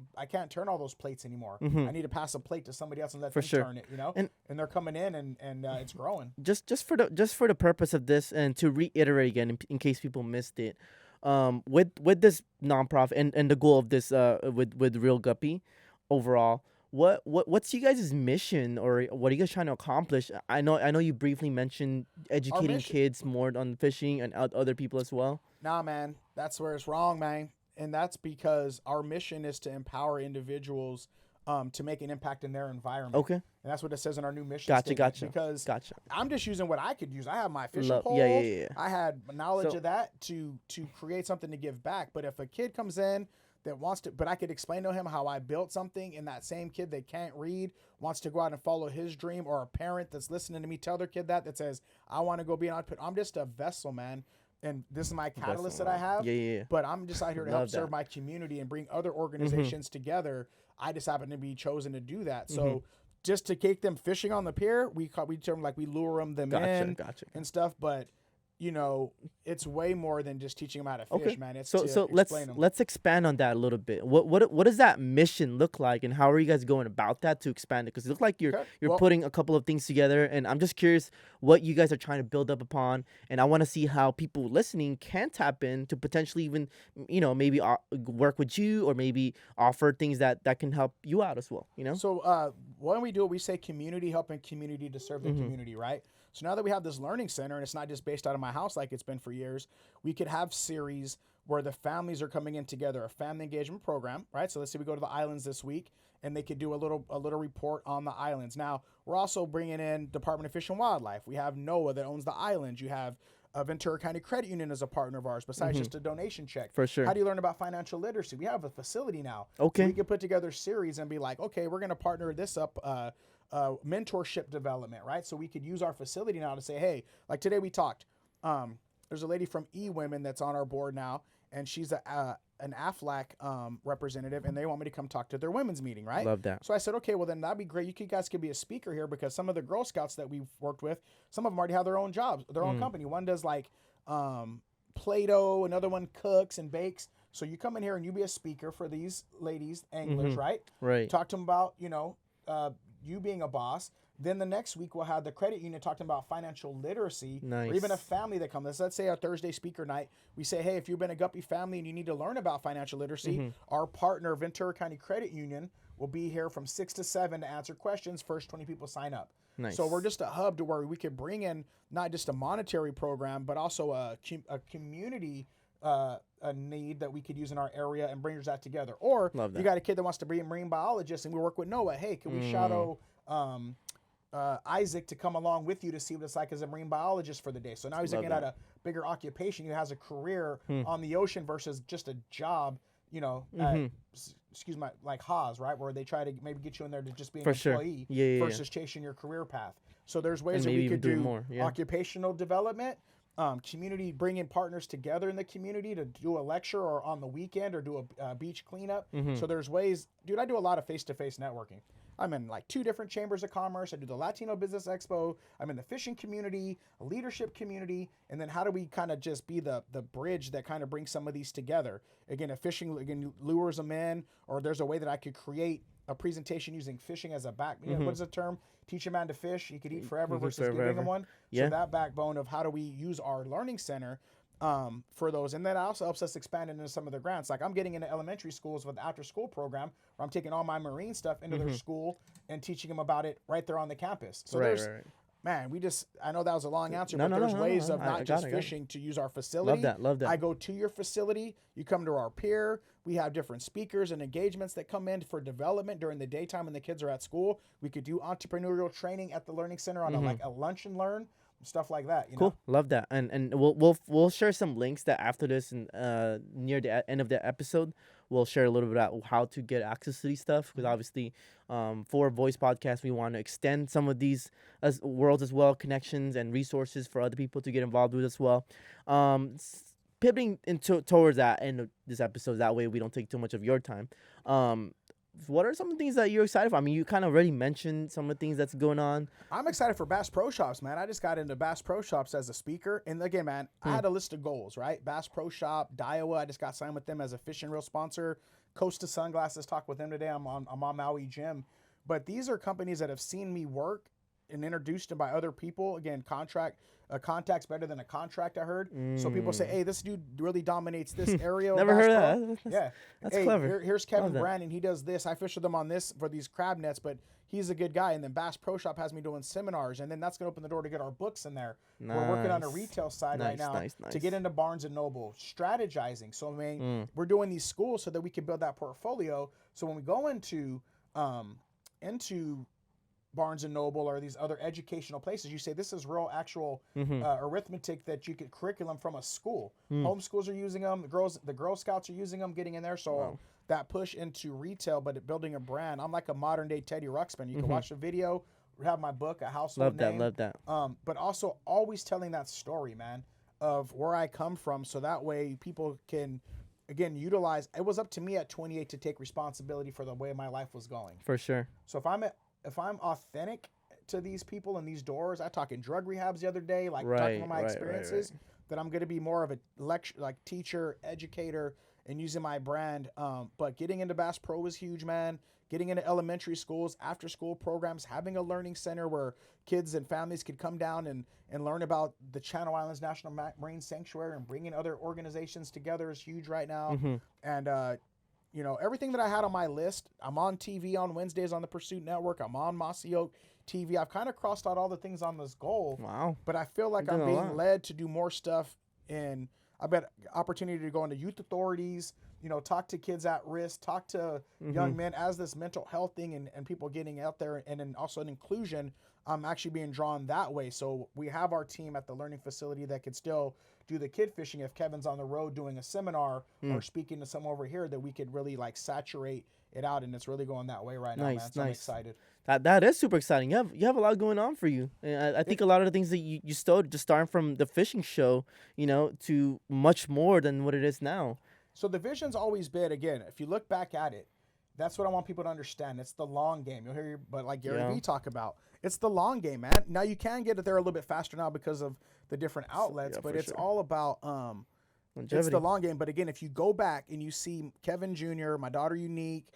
turn all those plates anymore. I need to pass a plate to somebody else and let them turn it, you know. And they're coming in, and it's growing. Just for the purpose of this, and to reiterate again, in case people missed it, with this nonprofit and the goal of this with Real Guppy overall, what's you guys' mission, or what are you guys trying to accomplish? I know you briefly mentioned educating kids more on fishing and other people as well. Nah, man, that's where it's wrong, man. And that's because our mission is to empower individuals to make an impact in their environment. Okay. And that's what it says in our new mission statement. Because I'm just using what I could use. I have my fishing pole. Yeah. I had knowledge of that to create something to give back. But if a kid comes in that wants to, but I could explain to him how I built something, and that same kid that can't read wants to go out and follow his dream, or a parent that's listening to me tell their kid that says, I want to go be an entrepreneur. I'm just a vessel, man. And this is my catalyst that I have. Yeah. But I'm just out here to help serve my community and bring other organizations together. I just happen to be chosen to do that. So just to take them fishing on the pier, we term like we lure them in and stuff. But you know, it's way more than just teaching them how to fish, man. It's so let's expand on that a little bit. What does that mission look like, and how are you guys going about that to expand it? Because it looks like you're putting a couple of things together, and I'm just curious what you guys are trying to build up upon, and I want to see how people listening can tap in to potentially even, you know, maybe work with you, or maybe offer things that can help you out as well, you know. So when we do it, we say community helping community to serve the community, right? So now that we have this learning center, and it's not just based out of my house like it's been for years, we could have series where the families are coming in together, a family engagement program, right? So let's say we go to the islands this week, and they could do a little report on the islands. Now, we're also bringing in Department of Fish and Wildlife. We have NOAA that owns the islands. You have Ventura County Credit Union as a partner of ours, besides just a donation check. For sure. How do you learn about financial literacy? We have a facility now. Okay. So we can put together series and be like, okay, we're going to partner this up, mentorship development, right? So we could use our facility now to say, hey, like today we talked. There's a lady from eWomen that's on our board now, and she's an AFLAC representative, and they want me to come talk to their women's meeting, right? Love that. So I said, okay, well then that'd be great. You guys could be a speaker here, because some of the Girl Scouts that we've worked with, some of them already have their own jobs, their own company. One does like Play-Doh, another one cooks and bakes. So you come in here and you be a speaker for these ladies, anglers, right? Right. Talk to them about, you know, you being a boss. Then the next week we'll have the credit union talking about financial literacy, or even a family that comes. Let's say our Thursday speaker night, we say, hey, if you've been a Guppy family and you need to learn about financial literacy, our partner Ventura County Credit Union will be here from 6 to 7 to answer questions. First 20 people sign up. Nice. So we're just a hub to where we could bring in not just a monetary program, but also a community a need that we could use in our area, and bring that together. Or you got a kid that wants to be a marine biologist, and we work with NOAA. Hey, can we shadow Isaac to come along with you to see what it's like as a marine biologist for the day? So now he's looking at a bigger occupation. He has a career on the ocean versus just a job, you know, like Haas, right? Where they try to maybe get you in there to just be an employee versus chasing your career path. So there's ways that we could do more, occupational development, community, bringing partners together in the community to do a lecture or on the weekend, or do a beach cleanup. So there's ways, dude, I do a lot of face-to-face networking. I'm in like 2 different chambers of commerce. I do the Latino Business Expo. I'm in the fishing community, a leadership community. And then how do we kind of just be the bridge that kind of brings some of these together? Again, if fishing lures them in, or there's a way that I could create a presentation using fishing as a what is the term? Teach a man to fish, he could eat forever versus giving forever. him one. Yeah. So that backbone of how do we use our learning center for those, and that also helps us expand into some of the grants. Like I'm getting into elementary schools with the after school program where I'm taking all my marine stuff into their school and teaching them about it right there on the campus. So there's man, I know that was a long answer, but there's ways of not just fishing to use our facility. Love that. I go to your facility, you come to our pier, we have different speakers and engagements that come in for development during the daytime when the kids are at school. We could do entrepreneurial training at the learning center on a lunch and learn, stuff like that. Cool. Love that. And we'll share some links that after this and near the end of the episode, we'll share a little bit about how to get access to these stuff, because obviously for Voice Podcast, we want to extend some of these worlds as well, connections and resources for other people to get involved with as well. Pivoting towards that end of this episode, that way we don't take too much of your time. What are some of the things that you're excited for? I mean, you kind of already mentioned some of the things that's going on. I'm excited for Bass Pro Shops, man. I just got into Bass Pro Shops as a speaker. And again, man, I had a list of goals, right? Bass Pro Shop, Daiwa, I just got signed with them as a Fishing Reel sponsor. Costa Sunglasses, talked with them today. I'm on Maui Gym. But these are companies that have seen me work and introduced them by other people. Again, a contact's better than a contract, I heard. So people say, hey, this dude really dominates this area. Never heard of that. Yeah. That's clever. Here's Kevin Brannon. He does this. I fish with him on this for these crab nets, but he's a good guy. And then Bass Pro Shop has me doing seminars, and then that's going to open the door to get our books in there. Nice. We're working on a retail side right now to get into Barnes & Noble, strategizing. So, I mean, we're doing these schools so that we can build that portfolio. So when we go into Barnes & Noble or these other educational places, you say this is real actual arithmetic that you could curriculum from a school. Homeschools are using them. The Girl Scouts are using them, getting in there. So that push into retail, but building a brand. I'm like a modern day Teddy Ruxpin. You can watch the video, have my book, A Household Name. Love that. But also always telling that story, man, of where I come from. So that way people can, again, utilize. It was up to me at 28 to take responsibility for the way my life was going. For sure. So if I'm authentic to these people and these doors, I talked in drug rehabs the other day, talking about my experiences, that I'm going to be more of a teacher, educator, and using my brand. But getting into Bass Pro was huge, man. Getting into elementary schools, after school programs, having a learning center where kids and families could come down and learn about the Channel Islands National Marine Sanctuary, and bringing other organizations together is huge right now. And, everything that I had on my list, I'm on TV on Wednesdays on the Pursuit Network. I'm on Mossy Oak TV. I've kind of crossed out all the things on this goal. Wow. But I feel like I'm being led to do more stuff, and I've got opportunity to go into youth authorities, talk to kids at risk, talk to young men as this mental health thing and people getting out there, and then also an inclusion. I'm actually being drawn that way. So we have our team at the learning facility that could still do the kid fishing if Kevin's on the road doing a seminar or speaking to someone over here, that we could really saturate it out, and it's really going that way right now, man. So I'm excited. That is super exciting. You have a lot going on for you. And I think a lot of the things that you started, just starting from the fishing show, to much more than what it is now. So the vision's always been, again, if you look back at it, that's what I want people to understand. It's the long game. You'll hear, but like Gary Vee talk about, it's the long game, man. Now you can get it there a little bit faster now because of the different outlets, but it's all about longevity. It's the long game. But again, if you go back and you see Kevin Jr., my daughter Unique,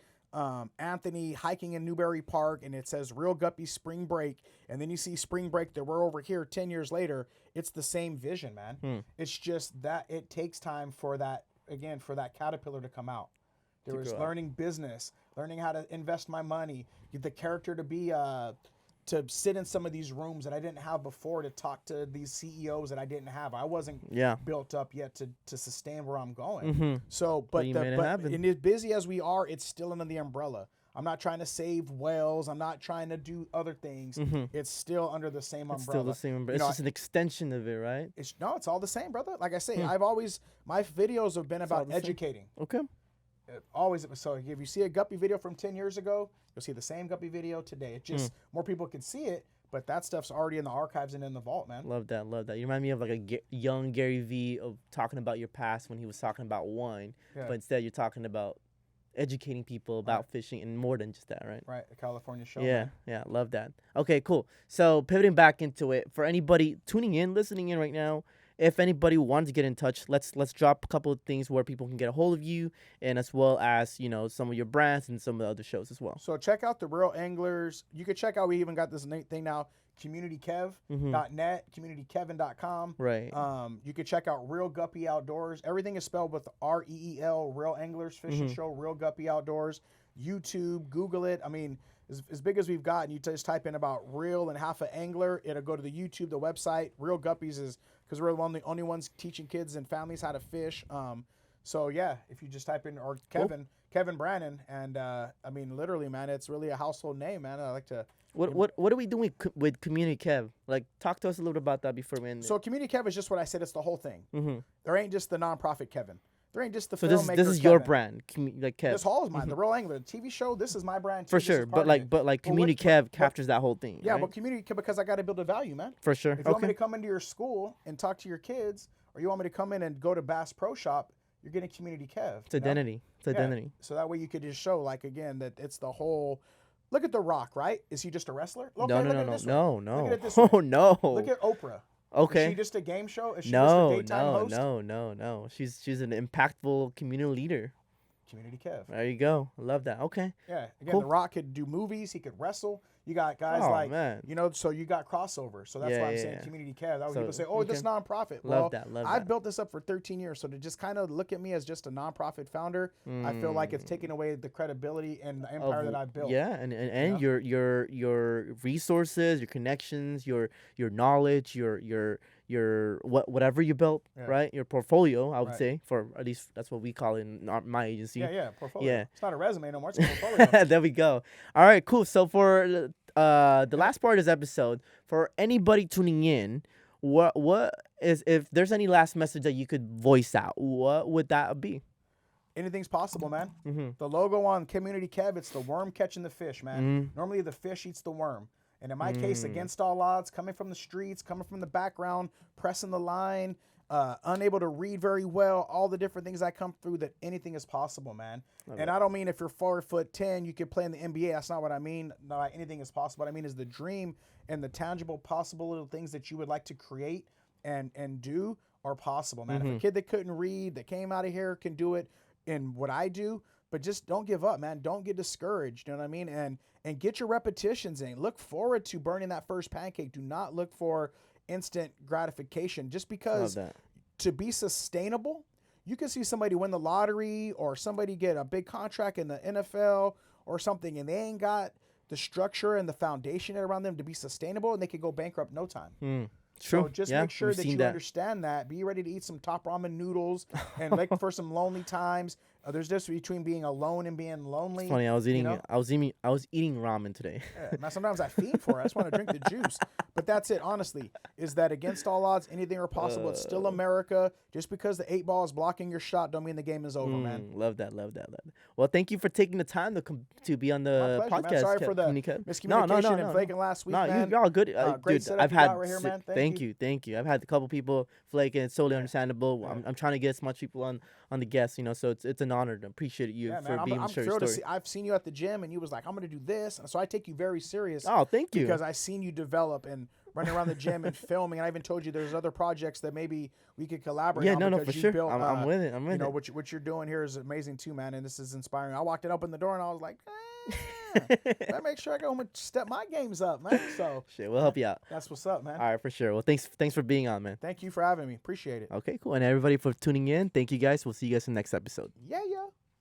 Anthony hiking in Newberry Park, and it says Real Guppy Spring Break, and then you see Spring Break that we're over here 10 years later, it's the same vision, man. It's just that it takes time for that, again, for that caterpillar to come out. There was learning business, learning how to invest my money, get the character to be to sit in some of these rooms that I didn't have before, to talk to these CEOs that I didn't have. I wasn't built up yet to sustain where I'm going. So, but and as busy as we are, it's still under the umbrella. I'm not trying to save whales. I'm not trying to do other things. It's still under the same umbrella. It's still the same umbrella. It's just an extension of it, right? It's all the same, brother. Like I say, my videos have been about educating. Okay. Always. So if you see a guppy video from 10 years ago, you'll see the same guppy video today. It just more people can see it, but that stuff's already in the archives and in the vault, man. Love that. You remind me of like a young Gary Vee, of talking about your past when he was talking about wine, but instead you're talking about educating people about fishing and more than just that, right? Right, the California show. Yeah, love that. Okay, cool. So pivoting back into it, for anybody tuning in, listening in right now, if anybody wants to get in touch, let's drop a couple of things where people can get a hold of you, and as well as some of your brands and some of the other shows as well. So check out the Real Anglers. You can check out. We even got this neat thing now. CommunityKev.net, CommunityKevin.com. Right. You can check out Real Guppy Outdoors. Everything is spelled with REEL. Real Anglers Fishing Show. Real Guppy Outdoors. YouTube. Google it. I mean, as big as we've gotten, you just type in about real and half an angler. It'll go to the YouTube, the website. Real Guppies is because we're one of the only ones teaching kids and families how to fish. So yeah, if you just type in or Kevin Brannon, and I mean, literally, man, it's really a household name, man. I like to. What are we doing with Community Kev? Like, talk to us a little bit about that before we end. So Community Kev is just what I said. It's the whole thing. Mm-hmm. There ain't just the nonprofit Kevin. There ain't just the so filmmaker. this is Kevin. your brand, like Kev. This hall is mine. The Real Angler, the TV show. This is my brand. Too. For This sure, is part but of it. Community Kev captures that whole thing. Yeah, right? but Community Kev, because I got to build a value, man. For sure. If you want me to come into your school and talk to your kids, or you want me to come in and go to Bass Pro Shop, you're getting Community Kev. It's identity. It's identity. So that way you could just show, like, again, that it's the whole. Look at The Rock, right? Is he just a wrestler? Okay, No. Look at it this Oh way. no. Look at Oprah. Okay. Is she just a game show? Is she No. just a daytime host? No. She's an impactful community leader. Community Kev. There you go. I love that. Okay. Yeah. Again, Cool. The Rock could do movies. He could wrestle. You got guys man. so you got crossover. So that's why I'm saying Community Kev. That way people say, oh, this nonprofit. Love Well, that. I've built this up for 13 years. So to just kind of look at me as just a nonprofit founder, I feel like it's taking away the credibility and the empire that I've built. Yeah, and your resources, your connections, your knowledge, your whatever you built, right? Your portfolio, I would say, for at least that's what we call it in my agency. Yeah, portfolio. Yeah. It's not a resume no more. It's a portfolio. There we go. All right, cool. So for the last part of this episode, for anybody tuning in, what is, if there's any last message that you could voice out, what would that be? Anything's possible, man. Mm-hmm. The logo on Community Kev, it's the worm catching the fish, man. Normally the fish eats the worm. And in my case, against all odds, coming from the streets, coming from the background, pressing the line, unable to read very well, all the different things I come through, that anything is possible, man. And I don't mean if you're 4'10", you could play in the NBA. That's not what I mean. Not like anything is possible. What I mean is the dream and the tangible, possible little things that you would like to create and do are possible, man. If a kid that couldn't read, that came out of here, can do it in what I do, but just don't give up, man. Don't get discouraged. You know what I mean? And get your repetitions in. Look forward to burning that first pancake. Do not look for instant gratification. Just because to be sustainable, you can see somebody win the lottery or somebody get a big contract in the NFL or something, and they ain't got the structure and the foundation around them to be sustainable, and they could go bankrupt no time. True. So just make sure that you understand that. Be ready to eat some top ramen noodles and look for some lonely times. There's difference between being alone and being lonely. It's funny. I was eating ramen today. Now sometimes I fiend for it. I just want to drink the juice. But that's it. Honestly, is that against all odds, anything are possible. It's still America. Just because the 8 ball is blocking your shot, don't mean the game is over, man. Love that. Well, thank you for taking the time to be on the pleasure, podcast. Man. Sorry for the miscommunication and flaking last week, man. You're all good. Great dude, setup I've had. right here, man. Thank you. I've had a couple people flaking. It's totally understandable. I'm trying to get as much people on the guests, so it's an honor. To appreciate you for being able to share your story. I've seen you at the gym, and you was like, I'm going to do this. And so I take you very serious. Oh, thank you. Because I seen you develop and running around the gym and filming. And I even told you there's other projects that maybe we could collaborate on. No, for sure. I'm with it. What you're doing here is amazing too, man. And this is inspiring. I walked in, open the door, and I was like, I make sure I go home and step my games up, man. So shit, we'll help you out. That's what's up, man. All right, for sure. Well, thanks for being on, man. Thank you for having me. Appreciate it. Okay, cool. And everybody for tuning in. Thank you guys. We'll see you guys in the next episode. Yeah.